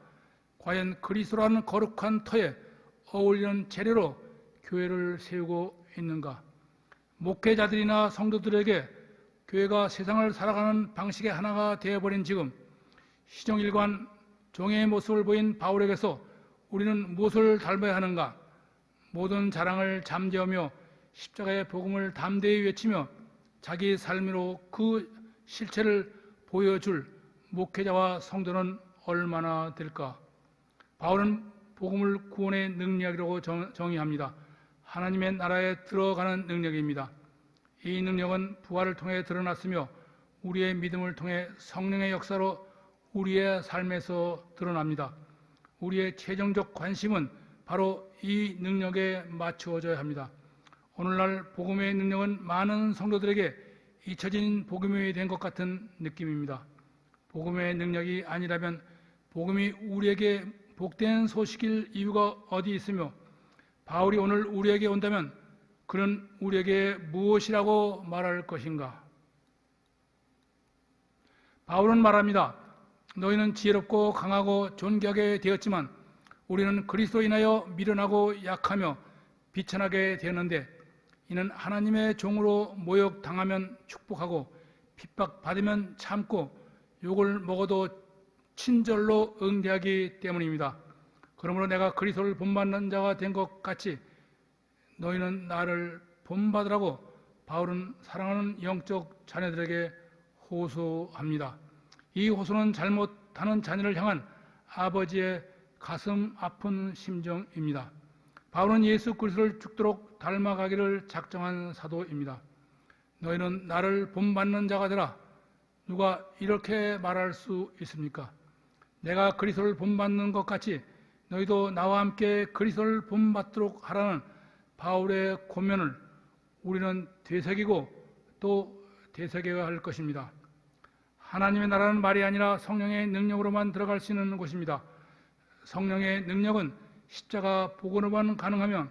과연 그리스도라는 거룩한 터에 어울리는 재료로 교회를 세우고 있는가? 목회자들이나 성도들에게 교회가 세상을 살아가는 방식의 하나가 되어버린 지금 시종일관 종의 모습을 보인 바울에게서 우리는 무엇을 닮아야 하는가? 모든 자랑을 잠재우며 십자가의 복음을 담대히 외치며 자기 삶으로 그 실체를 보여줄 목회자와 성도는 얼마나 될까? 바울은 복음을 구원의 능력이라고 정의합니다. 하나님의 나라에 들어가는 능력입니다. 이 능력은 부활을 통해 드러났으며 우리의 믿음을 통해 성령의 역사로 우리의 삶에서 드러납니다. 우리의 최종적 관심은 바로 이 능력에 맞추어져야 합니다. 오늘날 복음의 능력은 많은 성도들에게 잊혀진 복음이 된 것 같은 느낌입니다. 복음의 능력이 아니라면 복음이 우리에게 복된 소식일 이유가 어디 있으며 바울이 오늘 우리에게 온다면 그는 우리에게 무엇이라고 말할 것인가? 바울은 말합니다. 너희는 지혜롭고 강하고 존귀하게 되었지만 우리는 그리스도로 인하여 미련하고 약하며 비천하게 되었는데 이는 하나님의 종으로 모욕당하면 축복하고 핍박받으면 참고 욕을 먹어도 친절로 응대하기 때문입니다. 그러므로 내가 그리스도를 본받는 자가 된 것 같이 너희는 나를 본받으라고 바울은 사랑하는 영적 자녀들에게 호소합니다. 이 호소는 잘못하는 자녀를 향한 아버지의 가슴 아픈 심정입니다. 바울은 예수 그리스도를 죽도록 닮아가기를 작정한 사도입니다. 너희는 나를 본받는 자가 되라. 누가 이렇게 말할 수 있습니까? 내가 그리스도를 본받는 것 같이 너희도 나와 함께 그리스도를 본받도록 하라는 바울의 권면을 우리는 되새기고 또 되새겨야 할 것입니다. 하나님의 나라는 말이 아니라 성령의 능력으로만 들어갈 수 있는 곳입니다. 성령의 능력은 십자가 복음으로만 가능하면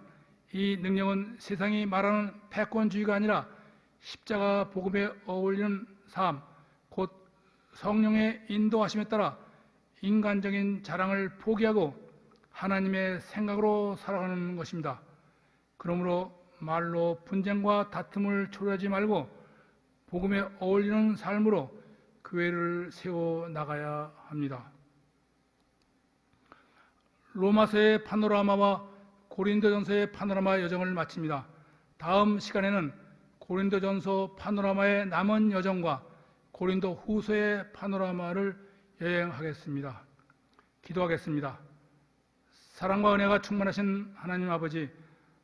이 능력은 세상이 말하는 패권주의가 아니라 십자가 복음에 어울리는 삶, 곧 성령의 인도하심에 따라 인간적인 자랑을 포기하고 하나님의 생각으로 살아가는 것입니다. 그러므로 말로 분쟁과 다툼을 초래하지 말고 복음에 어울리는 삶으로 교회를 세워 나가야 합니다. 로마서의 파노라마와 고린도전서의 파노라마 여정을 마칩니다. 다음 시간에는 고린도전서 파노라마의 남은 여정과 고린도 후서의 파노라마를 여행하겠습니다. 기도하겠습니다. 사랑과 은혜가 충만하신 하나님 아버지,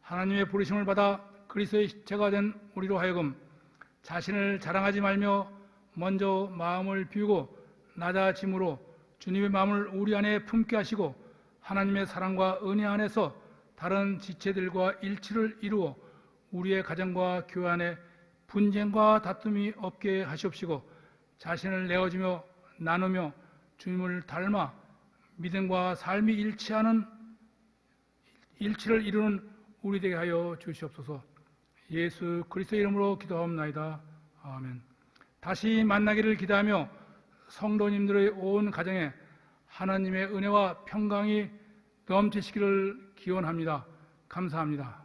하나님의 부르심을 받아 그리스도의 십자가 된 우리로 하여금 자신을 자랑하지 말며 먼저 마음을 비우고 낮아짐으로 주님의 마음을 우리 안에 품게 하시고 하나님의 사랑과 은혜 안에서 다른 지체들과 일치를 이루어 우리의 가정과 교회 안에 분쟁과 다툼이 없게 하시옵시고 자신을 내어주며 나누며 주님을 닮아 믿음과 삶이 일치를 이루는 우리 되게 하여 주시옵소서. 예수 그리스도의 이름으로 기도하옵나이다. 아멘. 다시 만나기를 기대하며 성도님들의 온 가정에 하나님의 은혜와 평강이 넘치시기를 기원합니다. 감사합니다.